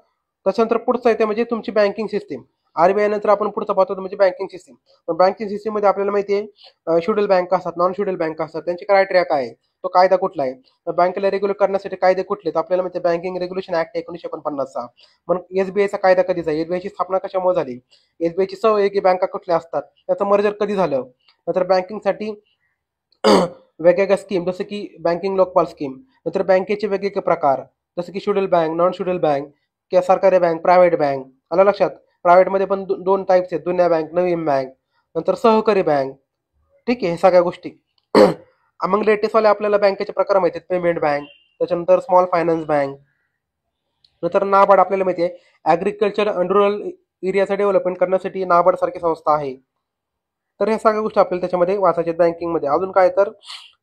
त्याच्यानंतर पुढचं येते म्हणजे तुमची बँकिंग सिस्टीम. आरबीआय नंतर आपण पुढचं पाहतो म्हणजे बँकिंग सिस्टीम. बँकिंग सिस्टीम मध्ये आपल्याला माहिती आहे शेड्यूल बँक असतात, नॉन शेड्यूल बँक असतात, त्यांची क्रायटेरिया काय आहे, तो कायदा कुठला आहे, बँकेला रेग्युलेट करण्यासाठी कायदे कुठले, तर आपल्याला माहिती बँकिंग रेग्युलेशन ऍक्ट 1949चा. मग एसबीआयचा कायदा कधी झाला, एसबीआयची स्थापना कशामुळे झाली, एसबीआयची सहयोगी बँका कुठल्या असतात, त्याचं मर्जर कधी झालं. नंतर बँकिंगसाठी वेगवेगळ्या स्कीम जसं की बँकिंग लोकपाल स्कीम, नंतर बँकेचे वेगवेगळे प्रकार जसं की schedule bank, non schedule bank किंवा सरकारी बँक, प्रायव्हेट बँक, आलं लक्षात. प्रायव्हेटमध्ये पण दोन टाईप्स आहेत, जुन्या बँक, नवीन बँक, नंतर सहकारी बँक. ठीक आहे, हे सगळ्या गोष्टी. मग लेटेस्टवाले आपल्याला बँकेचे प्रकार माहिती आहेत, पेमेंट बँक, त्याच्यानंतर स्मॉल फायनान्स बँक, नंतर नाबार्ड आपल्याला माहिती आहे, ॲग्रिकल्चर अँड रुरल एरियाचं डेव्हलपमेंट करण्यासाठी नाबार्ड सारखी संस्था आहे. तर ह्या सगळ्या गोष्टी आपल्याला त्याच्यामध्ये वाचायच्या बँकिंगमध्ये. अजून काय तर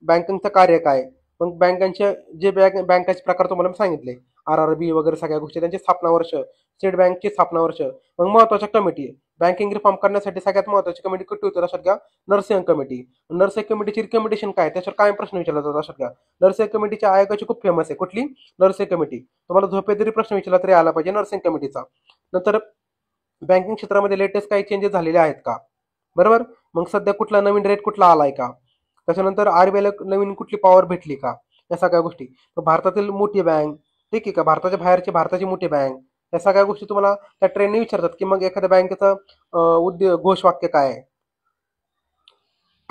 बँकिंगचं कार्य काय, मग बँकांचे जे बँकाचे प्रकार तुम्हाला मी सांगितले, RRB वगैरे सगळ्या गोष्टी, त्यांची स्थापना वर्ष, स्टेट बँकची स्थापना वर्ष. मग महत्वाच्या कमिटी, बँकिंग रिफॉर्म करण्यासाठी सगळ्यात महत्वाची कमिटी कुठली होती लक्षात घ्या, नर्सिंग कमिटी. नर्सिंग कमिटीची रिकमेंडेशन काय, त्याच्यावर काय प्रश्न विचारला जातो लक्षात घ्या. नर्सिंग कमिटीच्या आयोगाची खूप फेमस आहे, कुठली, नर्सिंग कमिटी. तुम्हाला झोपेत जरी प्रश्न विचारला तरी आला पाहिजे नर्सिंग कमिटीचा. नंतर बँकिंग क्षेत्रामध्ये लेटेस्ट काही चेंजेस झालेले आहेत का, बरोबर. मग सध्या कुठला नवीन रेट कुठला आलाय का, त्याच्यानंतर RBIला नवीन कुठली पॉवर भेटली का, या सगळ्या गोष्टी. भारतातील मोठी बँक, ठीक आहे का, भारताच्या बाहेरची भारताची मोठी बँक, या सगळ्या गोष्टी तुम्हाला त्या ट्रेनने विचारतात की मग एखाद्या बँकेचं घोषवाक्य काय आहे.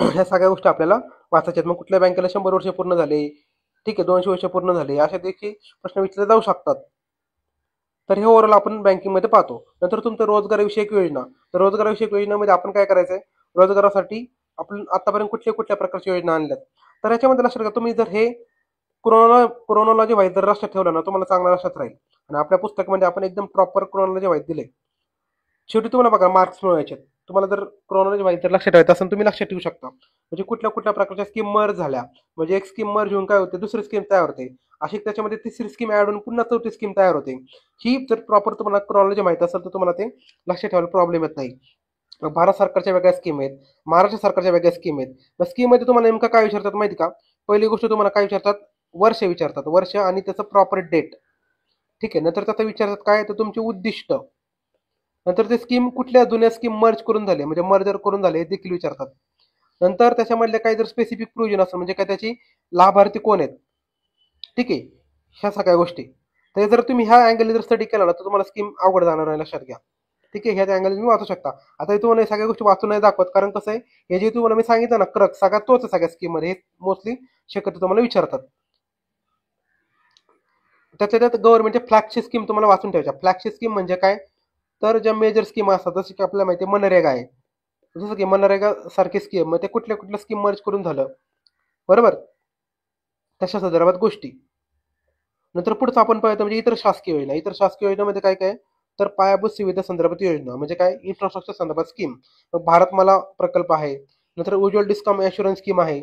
ह्या सगळ्या गोष्टी आपल्याला वाचायच्यात. मग कुठल्या बँकेला 100 वर्ष पूर्ण झाले, ठीक आहे, 200 वर्ष पूर्ण झाले, अशा देखील प्रश्न विचारले जाऊ शकतात. तर हे ओव्हरऑल आपण बँकिंगमध्ये पाहतो. नंतर तुमचं रोजगारविषयक योजना, तर रोजगारविषयक योजनेमध्ये आपण काय करायचंय, रोजगारासाठी आपण आतापर्यंत कुठल्या प्रकारच्या योजना आणल्यात. तर याच्यामध्ये लक्षात घ्या, तुम्ही जर हे क्रोनॉलॉजी वाईज जर लक्षात ठेवलं ना, तुम्हाला चांगलं लक्षात राहील. आणि आपल्या पुस्तकामध्ये आपण एकदम प्रॉपर क्रोनॉलॉजी वाईज दिले. शेवटी तुम्हाला बघा मार्क्स मिळवायचे. तुम्हाला जर क्रोनॉलॉजी वाईज जर लक्षात ठेवायचं असेल तुम्ही लक्षात ठेवू शकता. म्हणजे कुठल्या प्रकारच्या स्कीम मर्ज झाल्या, म्हणजे एक स्कीम मर्ज होऊन काय होते, दुसरी स्कीम तयार होते, अशी त्याच्यामध्ये तिसरी स्कीम ऍड होऊन पुन्हा चौथी स्कीम तयार होते. ही जर प्रॉपर तुम्हाला क्रोनॉलॉजी माहिती असेल तर तुम्हाला ते लक्षात ठेवायला प्रॉब्लेम येत नाही. भारत सरकारच्या वेगळ्या स्कीम आहेत, महाराष्ट्र सरकारच्या वेगळ्या स्कीम आहेत. मग स्कीममध्ये तुम्हाला नेमकं काय विचारतात माहिती का, पहिली गोष्ट तुम्हाला काय विचारतात, वर्ष विचारतात, वर्ष आणि त्याचं प्रॉपर डेट. ठीक आहे, नंतर त्याचं विचारतात काय, तर तुमचे उद्दिष्ट. नंतर ते स्कीम कुठल्या जुन्या स्कीम मर्ज करून झाले, म्हणजे मर्जर करून झाले, हे देखील विचारतात. नंतर त्याच्यामधले काही जर स्पेसिफिक प्रोव्हिजन असेल, म्हणजे काय त्याची लाभार्थी कोण आहेत, ठीक आहे, ह्या सगळ्या गोष्टी. तर जर तुम्ही ह्या अँगलने जर स्टडी केला ना तर तुम्हाला स्कीम अवघड जाणार नाही, लक्षात घ्या. ठीक आहे, ह्या अँगल तुम्ही वाचू शकता. आता हे तुम्हाला सगळ्या गोष्टी वाचून नाही दाखवत, कारण कसं आहे, हे जे तुम्हाला मी सांगितलं ना क्रक सगळ्यात तोच आहे सगळ्या स्कीम मध्ये, हे मोस्टली शक्यतो तुम्हाला विचारतात. त्यात गव्हर्नमेंटच्या फ्लॅगशिप स्कीम तुम्हाला वाचून ठेवायच्या. फ्लॅगशिप स्कीम म्हणजे काय, तर ज्या मेजर स्कीम असतात, जसं की आपल्याला माहिती आहे मनरेगा आहे, जसं की मनरेगा सारखी स्कीम, मग ते कुठल्या स्कीम मर्ज करून झालं, बरोबर, तशा संदर्भात गोष्टी. नंतर पुढचं आपण पाहतो म्हणजे इतर शासकीय योजना. इतर शासकीय योजनेमध्ये काय काय, तर पायाभूत सुविधा संदर्भात योजना, म्हणजे काय, इन्फ्रास्ट्रक्चर संदर्भात स्कीम. मग भारतमाला प्रकल्प आहे, नंतर उज्ज्वल डिस्कॉम ॲश्युरन्स स्कीम आहे,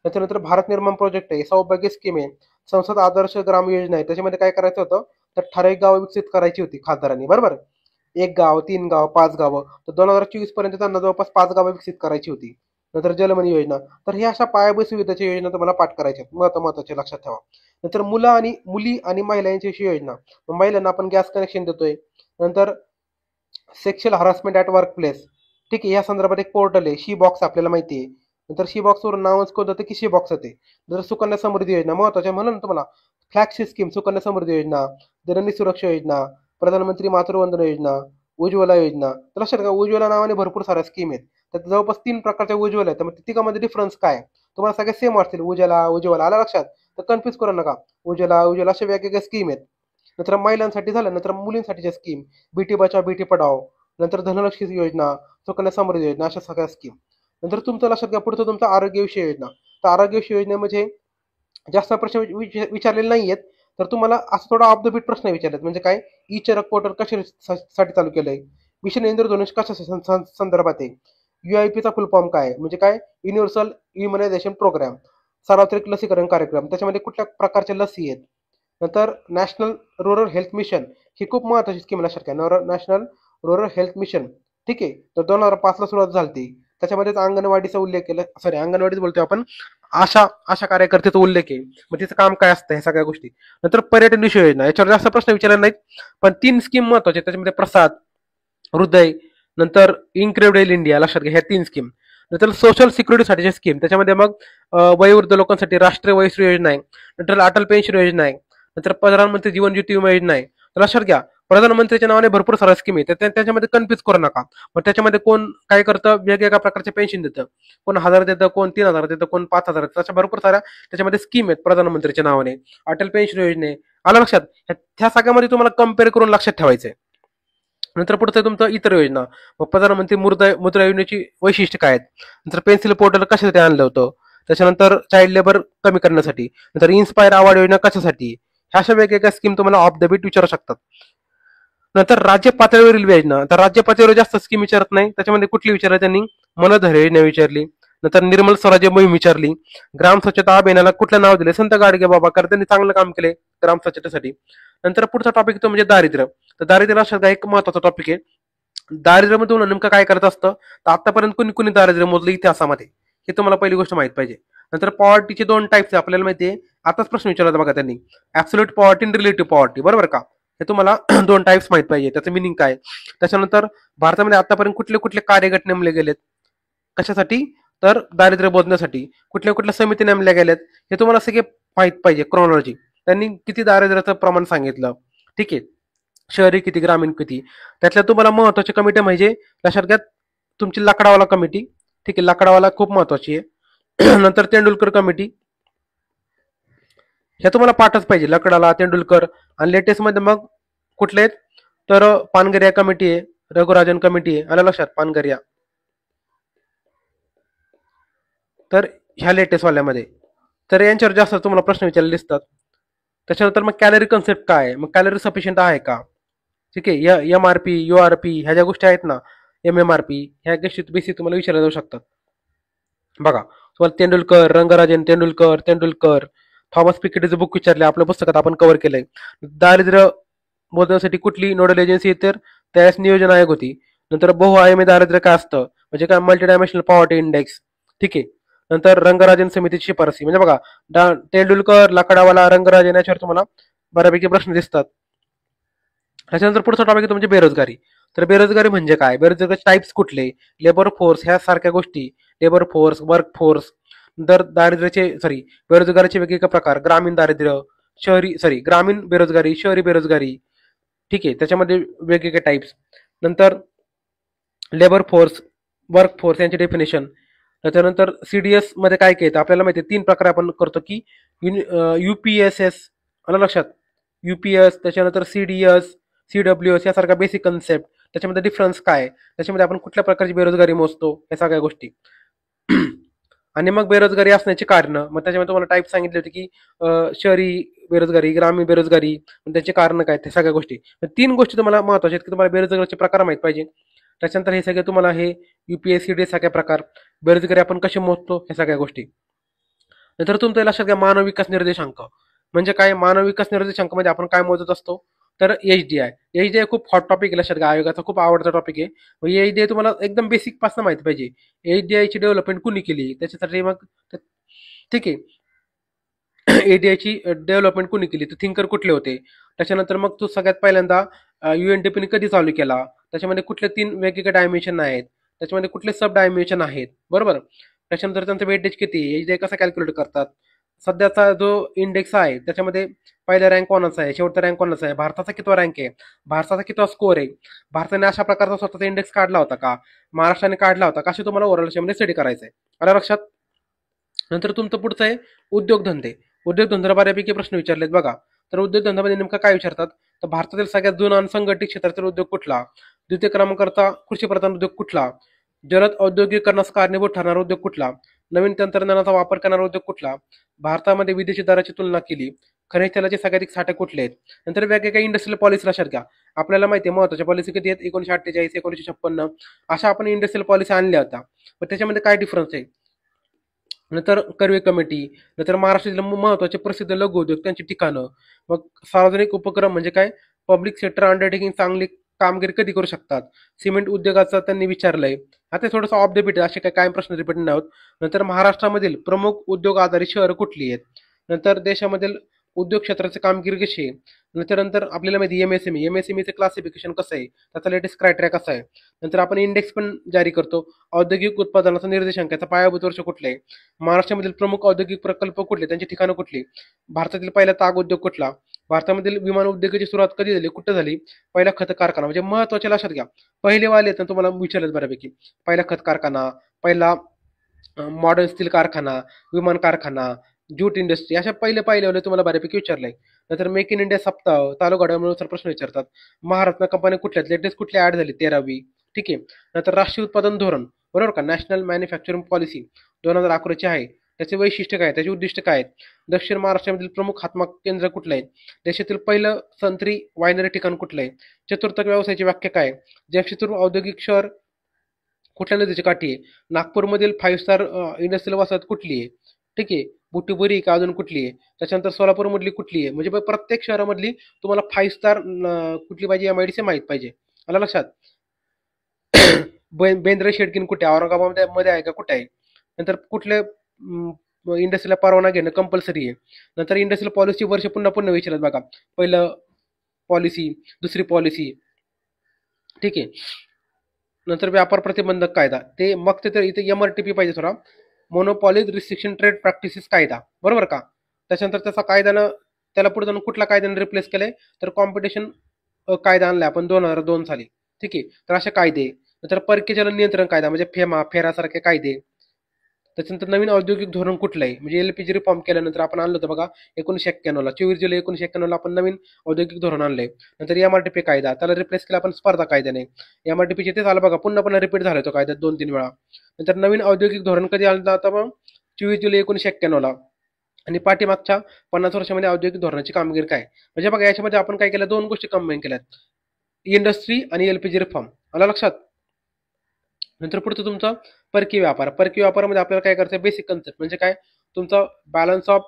त्याच्यानंतर भारत निर्माण प्रोजेक्ट आहे, सौभाग्य स्कीम आहे, संसद आदर्श ग्राम योजना आहे. त्याच्यामध्ये काय करायचं होतं, तर ठराविक गावं विकसित करायची होती खासदारांनी, बरोबर. 1 गाव, 3 गाव, 5 गावं, तर 2024 पर्यंत त्यांना जवळपास 5 गावं विकसित करायची होती. नंतर जलमनी योजना. तर हे अशा पायाभूत सुविधाच्या योजना तुम्हाला पाठ करायच्या, महत्वाचे लक्षात ठेवा. नंतर मुली आणि महिलांची योजना, महिलांना आपण गॅस कनेक्शन देतोय. नंतर sexual harassment at work place, ठीक आहे, या संदर्भात एक पोर्टल आहे, शी बॉक्स आपल्याला माहिती आहे. नंतर शी बॉक्सवरून नावच कोण होतं की शी बॉक्स होते. नंतर सुकन्या समृद्धी योजना महत्वाच्या, म्हणून तुम्हाला फ्लॅगशिप स्कीम सुकन्या समृद्धी योजना, जननी सुरक्षा योजना, प्रधानमंत्री मातृवंदना योजना, उज्ज्वला योजना. तर लक्षात घ्या, उज्ज्वला नावाने भरपूर साऱ्या स्कीम आहेत. त्यात जवळपास 3 प्रकारच्या उज्ज्वला आहेत. तर तिघांमध्ये डिफरन्स काय, तुम्हाला सगळे सेम वाटतील, उज्ज्वला आला लक्षात, तर कन्फ्युज करू नका. उज्ज्वला अशा वेगवेगळ्या स्कीम आहेत. नंतर महिलांसाठी झालं, नंतर मुलींसाठीच्या स्कीम, बेटी बचाव बेटी पढाओ, नंतर धनलक्ष्मी योजना, सुकन्या समृद्धी योजना, अशा सगळ्या स्कीम. नंतर तुमचं लक्षात घ्या पुढचं तुमचं आरोग्यविषयी योजना. तर आरोग्यविषयी योजनेमध्ये जास्त प्रश्न विचारलेले नाहीयेत, तर तुम्हाला असं थोडा ऑफ द बीट प्रश्न विचारलेत, म्हणजे काय, ई चरक पोर्टल कशासाठी चालू केलंय, मिशन इंद्रधनुष कशा संदर्भात आहे, UIP चा फुल फॉर्म काय, म्हणजे काय, युनिव्हर्सल इम्युनायझेशन प्रोग्राम, सार्वत्रिक लसीकरण कार्यक्रम, त्याच्यामध्ये कुठल्या प्रकारच्या लसी आहेत. नंतर नॅशनल रूरल हेल्थ मिशन, ही खूप महत्वाची स्कीम लक्षात घ्या, नॅशनल रूरल हेल्थ मिशन, ठीक आहे, तर 2005 ला सुरुवात झाली. त्याच्यामध्येच अंगणवाडीचा उल्लेख केला, अंगणवाडीच बोलतोय आपण, आशा कार्यकर्त्याचा उल्लेख आहे. मग तिचं काम काय असतं, ह्या सगळ्या गोष्टी. नंतर पर्यटन विषय योजना, याच्यावर जास्त प्रश्न विचारले नाहीत, पण 3 स्कीम महत्वाचे, त्याच्यामध्ये प्रसाद, हृदय, नंतर इनक्रेडिबल इंडिया, लक्षात घ्या, ह्या 3 स्कीम. नंतर सोशल सिक्युरिटीसाठीच्या स्कीम, त्याच्यामध्ये मग वयोवृद्ध लोकांसाठी राष्ट्रीय वयश्री योजना आहे, नंतर अटल पेन्शन योजना आहे, नंतर प्रधानमंत्री जीवन ज्योती विमा योजना आहे. तर लक्षात घ्या, प्रधानमंत्रीच्या नावाने भरपूर साऱ्या स्कीम आहेत, त्याच्यामध्ये कन्फ्युज करू नका. मग त्याच्यामध्ये कोण काय करतं, वेगवेगळ्या प्रकारचे पेन्शन देतं, कोण 1000 देतं, कोण 3000 देतं, कोण 5000 देतं, अशा भरपूर साऱ्या त्याच्यामध्ये स्कीम आहेत प्रधानमंत्रीच्या नावाने, अटल पेन्शन योजने, आलं लक्षात. ह्या सगळ्यामध्ये तुम्हाला कम्पेअर करून लक्षात ठेवायचंय. नंतर पुढचं आहे तुमचं इतर योजना. मग प्रधानमंत्री मुद्रा योजनेची वैशिष्ट्य काय आहेत. नंतर पेन्सिल पोर्टल कशासाठी आणलं होतं. त्याच्यानंतर चाइल्ड लेबर कमी करण्यासाठी. नंतर इन्स्पायर अवॉर्ड योजना कशासाठी. ह्या अशा वेगवेगळ्या स्कीम तुम्हाला ऑफ द बीट विचारू शकतात. नंतर राज्य पातळीवरील योजना. तर राज्य पातळीवर जास्त स्कीम विचारत नाही. त्याच्यामध्ये कुठली विचारली त्यांनी, मनोधर योजना विचारली. नंतर निर्मल स्वराज्य मोहीम विचारली. ग्राम स्वच्छता अभियानाला कुठलं नाव दिले, संत गाडगे बाबा, कारण त्यांनी चांगलं काम केले ग्राम स्वच्छतेसाठी. नंतर पुढचा टॉपिक तो म्हणजे दारिद्र्य. तर दारिद्र्य लक्षात घ्या, एक महत्वाचा टॉपिक आहे. दारिद्र्यामधून नेमकं काय करत असतं, तर आतापर्यंत कुणी कुणी दारिद्र्य मोजलं इतिहासामध्ये, हे तुम्हाला पहिली गोष्ट माहित पाहिजे. नंतर पॉवर्टीचे 2 टाइप्स आपल्याला माहिती आहे. आताच प्रश्न विचारला होता बघा त्यांनी, ऍब्सोल्यूट पॉवर्टी आणि रिलेटिव्ह पॉवर्टी, बरोबर का. हे तुम्हाला 2 टाइप्स माहित पाहिजे, त्याचं मिनिंग काय. त्याच्यानंतर भारतामध्ये आतापर्यंत कुठले कुठले कार्यगट नेमले गेलेत कशासाठी, तर दारिद्र्य मोजण्यासाठी. कुठल्या कुठल्या समिती नेमल्या गेल्यात हे तुम्हाला सगळे माहित पाहिजे. क्रोनॉलॉजी, त्यांनी किती दारिद्र्याचं प्रमाण सांगितलं, ठीक आहे, शहरी किती, ग्रामीण किती. त्यातल्या तुम्हाला महत्वाच्या कमिट्या म्हणजे लक्षात घ्या, तुमची लाकडावाला कमिटी, ठीक आहे, लाकडावाला खूप महत्वाची आहे. नंतर तेंडुलकर कमिटी, हे तुम्हाला पाठच पाहिजे, लकडाला, तेंडुलकर. आणि लेटेस्ट मध्ये मग कुठले आहेत, तर पानगरिया कमिटी आहे, रघुराजन कमिटी आहे, आलं लक्षात, पानगरिया. तर ह्या लेटेस्ट वाल्यामध्ये तर यांच्यावर जास्त तुम्हाला प्रश्न विचारले दिसतात. त्याच्यानंतर मग कॅलरी कन्सेप्ट काय आहे, मग कॅलरी सफिशियंट आहे का, ठीक आहे. MRP, URP ह्या ज्या गोष्टी आहेत ना, MMRP, ह्या गोष्टी बेसिक तुम्हाला विचारल्या जाऊ शकतात. बघा, तुम्हाला तेंडुलकर, रंगराजन तेंडुलकर, थॉमस पिकेटीचं बुक विचारले, आपल्या पुस्तकात आपण कव्हर केलंय. दारिद्र्य मोजण्यासाठी कुठली नोडल एजन्सी, तर त्यावेळेस नियोजन आयोग होती. नंतर बहुआयामी दारिद्र्य काय असतं, म्हणजे काय, मल्टी डायमेन्शनल पॉवर्टी इंडेक्स, ठीक आहे. नंतर रंगराजन समितीची शिफारसी, म्हणजे बघा, तेंडुलकर, लाकडावाला, रंगराजन याच्यावर तुम्हाला बऱ्यापैकी प्रश्न दिसतात. त्याच्यानंतर पुढचा टॉपिक आहे तुमची बेरोजगारी. तर बेरोजगारी म्हणजे काय, बेरोजगारी टाइप्स कुठले, लेबर फोर्स, ह्या सारख्या गोष्टी, लेबर फोर्स, वर्क फोर्स. नंतर बेरोजगारीचे वेगवेगळे प्रकार, ग्रामीण दारिद्र्य, ग्रामीण बेरोजगारी, शहरी बेरोजगारी, ठीक आहे, त्याच्यामध्ये वेगवेगळे टाइप्स. नंतर लेबर फोर्स, वर्क फोर्स यांचे डेफिनेशन. त्याच्यानंतर CDS मध्ये काय काय येतं आपल्याला माहिती आहे, 3 प्रकार आपण करतो की UPSS, आलं लक्षात, UPS, त्याच्यानंतर CDS, CWS यासारख्या बेसिक कन्सेप्ट. त्याच्यामध्ये डिफरन्स काय, त्याच्यामध्ये आपण कुठल्या प्रकारची बेरोजगारी मोजतो, या सगळ्या गोष्टी. आणि मग बेरोजगारी असण्याची कारण, मग त्याच्यामध्ये तुम्हाला टाईप सांगितले होते की शहरी बेरोजगारी, ग्रामीण बेरोजगारी, त्याचे कारण काय, ते सगळ्या गोष्टी. 3 गोष्टी तुम्हाला महत्वाच्या आहेत की तुम्हाला बेरोजगारीचे प्रकार माहित पाहिजे. त्याच्यानंतर हे सगळे तुम्हाला हे UPSCD सगळे प्रकार, बेरोजगारी आपण कशी मोजतो, ह्या सगळ्या गोष्टी. नंतर तुमच्या लक्षात घ्या, मानव विकास निर्देशांक म्हणजे काय. मानव विकास निर्देशांक म्हणजे आपण काय मोजत असतो, तर HDI खूप हॉट टॉपिक आहे, लक्षात घ्या, आयोगाचा खूप आवडता टॉपिक आहे. मग HDI तुम्हाला एकदम बेसिक पासून माहिती पाहिजे. HDI ची डेव्हलपमेंट कुणी केली, त्याच्यासाठी मग ठीक आहे, ADI ची डेव्हलपमेंट कुणी केली, तर थिंकर कुठले होते. त्याच्यानंतर मग तो सगळ्यात पहिल्यांदा UNDP ने कधी चालू केला, त्याच्यामध्ये कुठले 3 वेगवेगळे डायमेन्शन आहेत, त्याच्यामध्ये कुठले सब डायमेन्शन आहेत, बरोबर. त्याच्यानंतर त्यांचं वेटेज किती, HDI कसा कॅल्क्युलेट करतात, सध्याचा जो इंडेक्स आहे त्याच्यामध्ये पहिला रँक कोणाचा आहे, शेवटचा रँक कोणाचा आहे, भारताचा कितवा रँक आहे, भारताचा कितवा स्कोर आहे, भारताने अशा प्रकारचा स्वतःचा इंडेक्स काढला होता का, महाराष्ट्राने काढला होता का, असे तुम्हाला ओव्हरऑल मध्ये स्टडी करायचं आहे, आलं लक्षात. नंतर तुमचं पुढचं आहे उद्योगधंदे. उद्योगधंद्याला बऱ्यापैकी प्रश्न विचारलेत बघा. तर उद्योगधंद्यामध्ये नेमकं काय विचारतात, तर भारतातील सगळ्यात जुना आणि संघटित क्षेत्रातील उद्योग कुठला, द्वितीय क्रमांकाचा कृषी प्रधान उद्योग कुठला, जलद औद्योगिकरणास कारणीभूत ठरणारा उद्योग कुठला, नवीन तंत्रज्ञानाचा वापर करणारा उद्योग कुठला, भारतामध्ये विदेशी दराची तुलना केली, खनिज तेलाचे सगळ्याधिक साठे कुठले आहेत. नंतर वेगवेगळ्या इंडस्ट्रियल पॉलिसी लक्षात घ्या. आपल्याला माहिती आहे महत्वाच्या पॉलिसी किती आहेत, 1948, 1956, अशा आपण इंडस्ट्रियल पॉलिसी आणल्या होत्या. पण त्याच्यामध्ये काय डिफरन्स आहे. नंतर कर्वे कमिटी, नंतर महाराष्ट्रातील महत्वाचे प्रसिद्ध लघु उद्योग त्यांची ठिकाणं, मग सार्वजनिक उपक्रम म्हणजे काय, पब्लिक सेक्टर अंडरटेकिंग चांगली कामगिरी कधी करू शकतात, सिमेंट उद्योगाचं त्यांनी विचारलंय. आता थोडंसं ऑफ द बीट असे काय प्रश्न रिपीट नाही होत. नंतर महाराष्ट्रामधील प्रमुख उद्योग आधारित शहरं कुठली आहेत, नंतर देशामधील उद्योग क्षेत्राची कामगिरी कशी आहे, नंतर आपल्याला माहिती MSMEचं क्लासिफिकेशन कसं आहे, त्याचा लेटेस्ट क्रायटेरिया कसा आहे. नंतर आपण इंडेक्स पण जारी करतो. औद्योगिक उत्पादनाचा निर्देशांकाचा पायाभूत वर्ष कुठले आहे, महाराष्ट्रामधील प्रमुख औद्योगिक प्रकल्प कुठले, त्यांची ठिकाणं कुठली, भारतातील पहिला ताग उद्योग कुठला, भारतामधील विमान उद्योगाची सुरुवात कधी झाली, कुठं झाली, पहिला खत कारखाना, म्हणजे महत्वाचे लक्षात घ्या. पहिले वाले आहेत तुम्हाला विचारलं बऱ्यापैकी, पहिला खत कारखाना, पहिला मॉडर्न स्टील कारखाना, विमान कारखाना, ज्यूट इंडस्ट्री अशा पाहिल्यावर तुम्हाला बऱ्यापैकी विचारलंय. नंतर मेक इन इंडिया सप्ताह चालू घडामोडीनुसार प्रश्न विचारतात. महारत्न कंपनी कुठल्यात लेटेस्ट कुठली ऍड झाली 13वी. ठीक आहे. नंतर राष्ट्रीय उत्पादन धोरण बरोबर का नॅशनल मॅन्युफॅक्चरिंग पॉलिसी 2011 आहे. त्याचे वैशिष्ट्य काय त्याचे उद्दिष्ट काय आहेत? दक्षिण महाराष्ट्रामधील प्रमुख हातमाग केंद्र कुठलं आहे? देशातील पहिलं संत्री वायनरी ठिकाण कुठलं आहे? चतुर्थ व्यवसायाची व्याख्या काय? जमशेदपूर औद्योगिक शहर कुठल्या नदीची काठी आहे? नागपूरमधील 5 स्टार इंडस्ट्रियल वसाहत कुठली आहे? ठीक आहे. बुटीबोरी का अजून कुठली आहे? त्याच्यानंतर सोलापूरमधली कुठली आहे? म्हणजे प्रत्येक शहरामधली तुम्हाला 5 स्टार कुठली पाहिजे MIDC माहित पाहिजे. आलं लक्षात? बेंद्रे शेडकिन कुठे आहे? औरंगाबाद मध्ये आहे का कुठे आहे? नंतर कुठल्या इंडस्ट्रीला परवाना घेणं कंपल्सरी आहे. नंतर इंडस्ट्रियल पॉलिसी वर्ष पुन्हा पुन्हा विचारत बघा. पहिलं पॉलिसी, दुसरी पॉलिसी. ठीक आहे. नंतर व्यापार प्रतिबंधक कायदा ते मग ते इथे MRTP पाहिजे थोडा मोनोपॉली रिस्ट्रिक्शन ट्रेड प्रॅक्टिसेस कायदा बरोबर का. त्याच्यानंतर त्याचा कायद्यानं त्याला पुढे जाऊन कुठल्या कायद्यानं रिप्लेस केलंय तर कॉम्पिटिशन कायदा आणलाय आपण 2002 साली. ठीक आहे. तर असे कायदे. नंतर परकीय चलन नियंत्रण कायदा म्हणजे फेरासारखे कायदे. त्याच्यानंतर नवीन औद्योगिक धोरण कुठलं आहे म्हणजे LPG रिफॉर्म केल्यानंतर आपण आणलं होतं बघा 1991ला 24 जुलै 1991ला आपण नवीन औद्योगिक धोरण आणलंय. नंतर MRTP कायदा त्याला रिप्लेस केला आपण स्पर्धा कायद्याने. MRTPचे तेच आलं बघा पुन्हा पुन्हा रिपीट झालं होतं कायद्यात 2-3 वेळा. नंतर नवीन औद्योगिक धोरण कधी आलं होतं मग 24 जुलै 1991ला. आणि पाठीमागच्या 50 वर्षामध्ये औद्योगिक धोरणाची कामगिरी काय म्हणजे बघा याच्यामध्ये आपण काय केलं 2 गोष्टी कंबाईन केल्यात. इंडस्ट्री आणि LPG रिफॉर्म आला लक्षात. नंतर पुढचं तुमचा परकीय व्यापार. परकीय व्यापारामध्ये आपल्याला काय करायचं बेसिक कन्सेप्ट म्हणजे काय तुमचा बॅलन्स ऑफ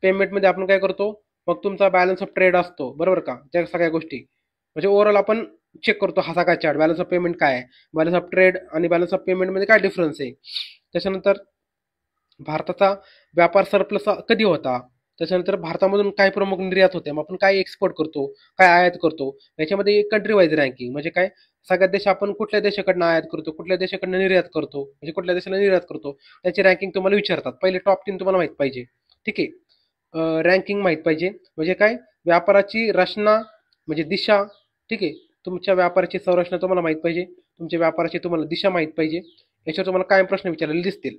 पेमेंटमध्ये आपण काय करतो मग तुमचा बॅलन्स ऑफ ट्रेड असतो बरोबर का. त्या सगळ्या गोष्टी म्हणजे ओव्हरऑल आपण चेक करतो हा सगळा चार्ट बॅलन्स ऑफ पेमेंट काय आहे बॅलन्स ऑफ ट्रेड आणि बॅलन्स ऑफ पेमेंटमध्ये काय डिफरन्स आहे. त्याच्यानंतर भारताचा व्यापार सरप्लस कधी होता. त्याच्यानंतर भारतामधून काय प्रमुख निर्यात होते मग आपण काय एक्सपोर्ट करतो काय आयात करतो. याच्यामध्ये कंट्री वाईज रँकिंग म्हणजे काय सगळ्यात देश आपण कुठल्या देशाकडनं आयात करतो कुठल्या देशाकडनं निर्यात करतो म्हणजे कुठल्या देशाला निर्यात करतो त्याची रँकिंग तुम्हाला विचारतात. पहिले टॉप 3 तुम्हाला माहित पाहिजे. ठीक आहे. रँकिंग माहित पाहिजे म्हणजे काय व्यापाराची रचना म्हणजे दिशा. ठीक आहे. तुमच्या व्यापाराची संरचना तुम्हाला माहित पाहिजे. तुमच्या व्यापाराची तुम्हाला दिशा माहित पाहिजे. याच्यावर तुम्हाला काय प्रश्न विचारलेले दिसतील.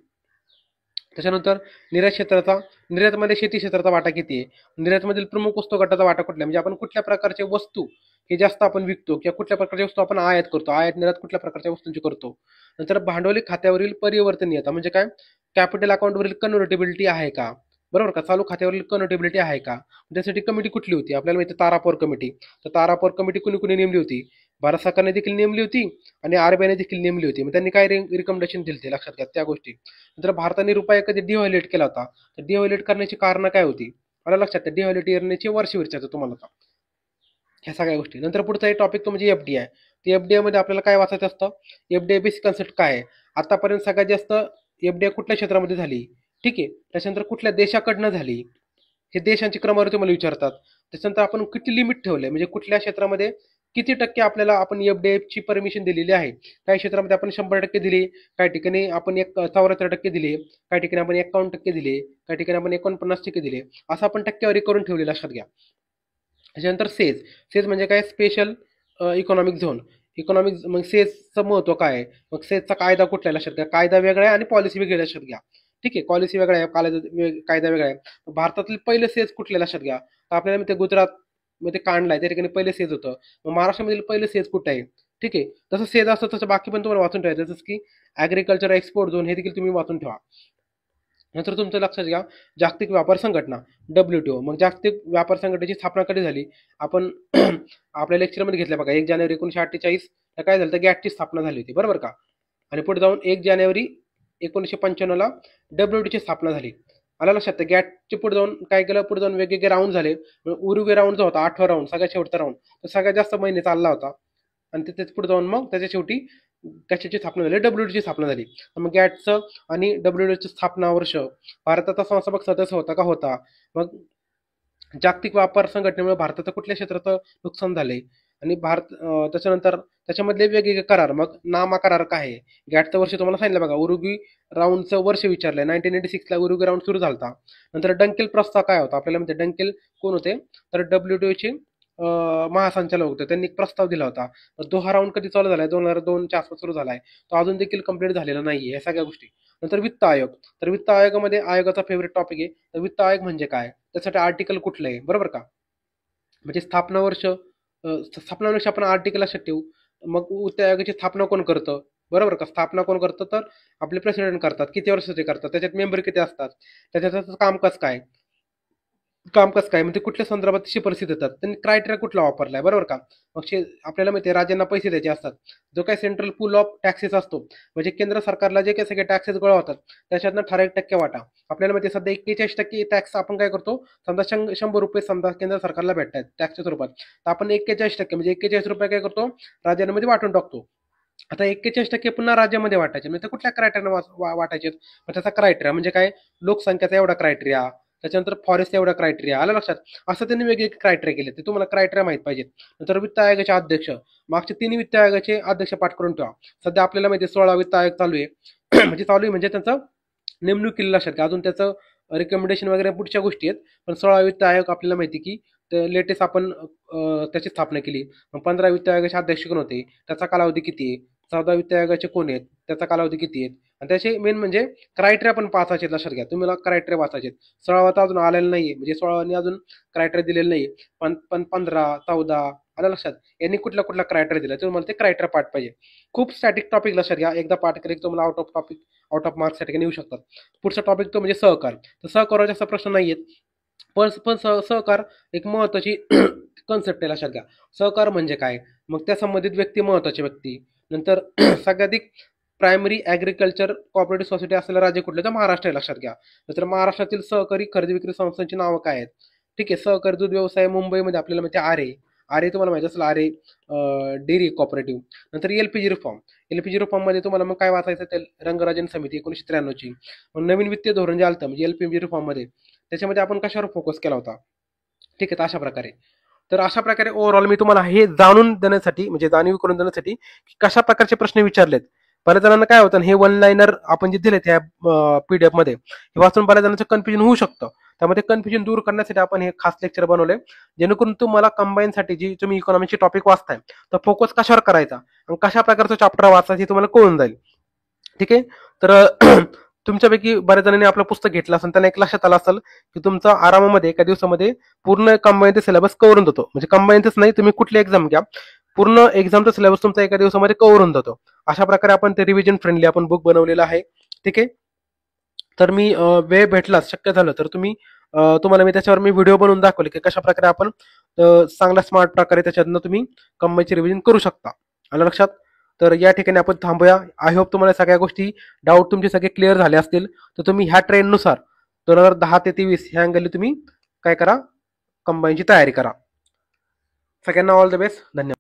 त्याच्यानंतर निर्यात क्षेत्राचा निर्यातमध्ये शेती क्षेत्राचा वाटा किती आहे. निर्यातमधील प्रमुख वस्तू गटाचा वाटा कुठला म्हणजे आपण कुठल्या प्रकारच्या वस्तू हे जास्त आपण विकतो किंवा कुठल्या प्रकारच्या वस्तू आपण आयात करतो आयात निर्यात कुठल्या प्रकारच्या वस्तूंची करतो. नंतर भांडवली खात्यावरील परिवर्तनीयता म्हणजे काय कॅपिटल अकाउंटवरील कन्व्हर्टेबिलिटी आहे का बरोबर का. चालू खात्यावरील कन्व्हर्टेबिलिटी आहे का. त्यासाठी कमिटी कुठली होती आपल्याला माहिती तारापोर कमिटी. तर तारापोर कमिटी कुणी कुणी नेमली होती भारत सरकारने देखील नेमली होती आणि RBIने देखील नेमली होती. मग त्यांनी काय रिकमेंडेशन दिले ते लक्षात घ्या त्या गोष्टी. नंतर भारताने रुपया कधी डिव्हॅल्युएट केला होता तर डिव्हॅल्युएट करण्याची कारण काय होती मला लक्षात डिव्हॅल्युएट करण्याची वर्ष विचारतो तुम्हाला ह्या सगळ्या गोष्टी. नंतर पुढचा एक टॉपिक तो म्हणजे FDI. ते FDI मध्ये आपल्याला काय वाचायचं असतं FDI बेसिक कन्सेप्ट काय आहे. आतापर्यंत सगळ्यात जास्त FDI कुठल्या क्षेत्रामध्ये झाली. ठीक आहे. त्याच्यानंतर कुठल्या देशाकडनं झाली हे देशांची क्रमवारी तुम्हाला विचारतात. त्याच्यानंतर आपण किती लिमिट ठेवलंय म्हणजे कुठल्या क्षेत्रामध्ये किती टक्के आपल्याला आपण FDI ची परमिशन दिलेली आहे. काही क्षेत्रामध्ये आपण 100% दिली काही ठिकाणी आपण 74% दिली काही ठिकाणी आपण 51% दिले काही ठिकाणी आपण 49% दिले असं आपण टक्केवारी करून ठेवली लक्षात घ्या. त्याच्यानंतर सेज म्हणजे काय स्पेशल इकॉनॉमिक झोन. इकॉनॉमिक मग सेजचं महत्व काय आहे मग सेजचा कायदा कुठला आहे लक्षात घ्या. कायदा वेगळा आहे आणि पॉलिसी वेगळी लक्षात घ्या. ठीक आहे. पॉलिसी वेगळा आहे कायदा वेगळा आहे. भारतातील पहिलं सेज कुठले लक्षात घ्या तर आपल्याला ते गुजरात मध्ये काढलाय त्या ठिकाणी पहिलं सेज होतं. मग महाराष्ट्रामधील पहिलं सेज कुठं आहे. ठीक आहे. तसं सेज असतं तसं बाकी पण तुम्हाला वाचून ठेवायचं जसं की ॲग्रिकल्चर एक्सपोर्ट झोन हे देखील तुम्ही वाचून ठेवा. नंतर तुमचं लक्षात घ्या जागतिक व्यापार संघटना WTO. मग जागतिक व्यापार संघटनेची स्थापना कधी झाली आपण आपल्या लेक्चरमध्ये घेतलं बघा 1 जानेवारी 1948 काय झालं तर गॅटची स्थापना झाली होती बरोबर का. आणि पुढे जाऊन 1 जानेवारी 1995ला WTOची स्थापना झाली. आला लक्षात गॅटचे पुढे जाऊन काय केलं पुढे जाऊन वेगवेगळे राऊंड झाले. उरुग्वे राऊंड जो होता 8वा राऊंड सगळ्यात शेवटचा राऊंड तो सगळ्यात जास्त महिने चालला होता आणि त्याच्या पुढे जाऊन मग त्याच्या शेवटी कशाची स्थापना झाली WTOची स्थापना झाली. मग गॅटचं आणि WTOची स्थापना वर्ष भारताचा संस्थापक सदस्य होता का होता. मग जागतिक व्यापार संघटनेमुळे भारताचं कुठल्या क्षेत्राचं नुकसान झालंय आणि त्याच्यानंतर त्याच्यामधले वेगवेगळे करार मग नामा करार काय आहे. गॅटचं वर्ष तुम्हाला सांगितलं बघा उरुग्वे राऊंडचं वर्ष विचारलंय 1996ला उरुग्वे राऊंड सुरू झाला. नंतर डंकेल प्रस्ताव काय होता आपल्याला म्हणते डंकेल कोण होते तर WTOचे महासंचालक होते, त्यांनी एक प्रस्ताव दिला होता. तर तो हा राऊंड कधी चालू झालाय? 2002च्या आसपास सुरू झालाय. तो अजून देखील कंप्लीट झालेला नाहीये, या सगळ्या गोष्टी. नंतर वित्त आयोग. तर वित्त आयोगामध्ये आयोगाचा फेवरेट टॉपिक आहे. तर वित्त आयोग म्हणजे काय? त्यासाठी आर्टिकल कुठलं आहे, बरोबर का? म्हणजे स्थापना वर्ष आपण आर्टिकल लक्षात ठेवू. मग वित्त आयोगाची स्थापना कोण करतं, बरोबर का? स्थापना कोण करतं? तर आपले प्रेसिडेंट करतात. किती वर्षाचे करतात? त्याच्यात मेंबर किती असतात? त्याच्यात कामकाज काय म्हणजे कुठल्या संदर्भात शिफारशी देतात, त्यांनी क्रायटेरिया कुठला वापरलाय, बरोबर का? मग आपल्याला माहिती आहे राज्यांना पैसे द्यायचे असतात. जो काही सेंट्रल पूल ऑफ टॅक्सेस असतो, म्हणजे केंद्र सरकारला जे काही सगळे टॅक्सेस गोळा होतात त्याच्यातनं ठराविक टक्के वाटा. आपल्याला माहिती आहे सध्या 41% टॅक्स आपण काय करतो, समजा ₹100 समजा केंद्र सरकारला भेटतात टॅक्सच्या स्वरूपात, तर आपण 41% म्हणजे 41 रुपये काय करतो, राज्यांमध्ये वाटून टाकतो. आता 41% पुन्हा राज्यामध्ये वाटायचे, म्हणजे ते कुठल्या क्रायटेरिया वाटायचे? मग त्याचा क्रायटेरिया म्हणजे काय? लोकसंख्याचा एवढा क्रायटेरिया, त्याच्यानंतर फॉरेस्ट एवढा क्रायटेरिया, आलं लक्षात? असं त्यांनी वेगवेगळे क्रायटेरिया केले, ते तुम्हाला क्रायटेरिया माहित पाहिजेत. नंतर वित्त आयोगाचे अध्यक्ष, मागचे 3 वित्त आयोगाचे अध्यक्ष पाठ करून ठेवा. सध्या आपल्याला माहिती आहे 16 वित्त आयोग चालू आहे. म्हणजे त्यांचं नेमणूक केलेलं लक्षात घ्या. अजून त्याचं रिकमेंडेशन वगैरे पुढच्या गोष्टी आहेत. पण 16 वित्त आयोग आपल्याला माहिती की लेटेस्ट आपण त्याची स्थापना केली. मग 15 वित्त आयोगाचे अध्यक्ष कोण होते, त्याचा कालावधी किती आहे? 14 वित्त आयोगाचे कोण आहेत, त्याचा कालावधी किती आहे? आणि त्याचे मेन म्हणजे क्रायटेरिया पण पाचायचे लक्षात घ्या. तुम्हाला क्रायटेरिया वाचायचे. 16 तर अजून आलेला नाहीये, म्हणजे 16 अजून क्रायटेरिया दिलेलं नाहीये. पण 15, 14 आलं लक्षात? यांनी कुठला कुठला क्रायटेरिया दिला, तुम्हाला ते क्रायटेरिया पाठ पाहिजे. खूप स्टॅटिक टॉपिक लक्षात घ्या. एकदा पाठ केले तुम्हाला आउट ऑफ मार्क्स साठी येऊ शकतात. पुढचा टॉपिक तो म्हणजे सहकार. तर सहकाराचा असा प्रश्न नाहीयेत, पण सहकार एक महत्वाची कन्सेप्ट आहे, लक्षात घ्या. सहकार म्हणजे काय? मग त्या संबंधित व्यक्ती महत्वाची व्यक्ती. नंतर सगळ्याधिक प्रायमरी ॲग्रिकल्चर कोऑपरेटिव्ह सोसायटी असलेलं राज्य कुठलं? तर महाराष्ट्र आहे, लक्षात घ्या. नंतर महाराष्ट्रातील सहकारी खरेदी विक्री संस्थांची नावं काय आहेत? ठीक आहे, सहकारी दूध व्यवसाय मुंबईमध्ये आपल्याला माहिती आहे आरे तुम्हाला माहिती असेल, आरे डेअरी कोऑपरेटिव्ह. नंतर एलपीजी रिफॉर्म मध्ये तुम्हाला मग काय वाचायचं? ते रंगराजन समिती 1993ची. मग नवीन वित्तीय धोरण जे आलं म्हणजे एलपीजी रिफॉर्म मध्ये, त्याच्यामध्ये आपण कशावर फोकस केला होता? ठीक आहे, तर अशा प्रकारे. तर अशा प्रकारे ओव्हरऑल मी तुम्हाला हे जाणून देण्यासाठी, म्हणजे जाणीव करून देण्यासाठी की कशा प्रकारचे प्रश्न विचारलेत. बऱ्याच जणांना काय होतं, हे वन लाईनर आपण जे दिलेत ह्या पीडीएफ मध्ये, हे वाचून बऱ्याच जणांचं कन्फ्युजन होऊ शकतं. त्यामध्ये कन्फ्युजन दूर करण्यासाठी आपण हे खास लेक्चर बनवले, जेणेकरून तुम्हाला कंबाईनसाठी जी तुम्ही इकॉनॉमीचे टॉपिक वाचताय तर फोकस कशावर करायचा आणि कशा प्रकारचं चॅप्टर वाचायचं हे तुम्हाला कळून जाईल. ठीक आहे, तर तुमच्यापैकी बऱ्याच जणांनी आपलं पुस्तक घेतलं असेल, त्यांना एक लक्षात आलं असेल की तुमचा आरामामध्ये एका दिवसामध्ये पूर्ण कंबाईनचे सिलेबस कव्हर होऊन जातो. म्हणजे कंबाईनच नाही, तुम्ही कुठली एक्झाम घ्या, पूर्ण एक्झामचा सिलेबस तुमचा एका दिवसामध्ये कव्हर होऊन जातो. अशा प्रकारे आपण ते रिव्हिजन फ्रेंडली आपण बुक बनवलेलं आहे. ठीक आहे, तर मी वेळ भेटला शक्य झालं तर तुम्हाला मी त्याच्यावर मी व्हिडिओ बनवून दाखवले की कशा प्रकारे आपण चांगल्या स्मार्ट प्रकारे त्याच्यातनं तुम्ही कंबाईनची रिव्हिजन करू शकता. आलं लक्षात? तर या ठिकाणी आपण थांबूया. आय होप तुम्हाला सगळ्या गोष्टी डाऊट तुमचे सगळे क्लिअर झाले असतील. तर तुम्ही ह्या ट्रेंडनुसार 2010 ते 23 ह्या अँगलने तुम्ही काय करा, कंबाईनची तयारी करा. सगळ्यांना ऑल द बेस्ट. धन्यवाद.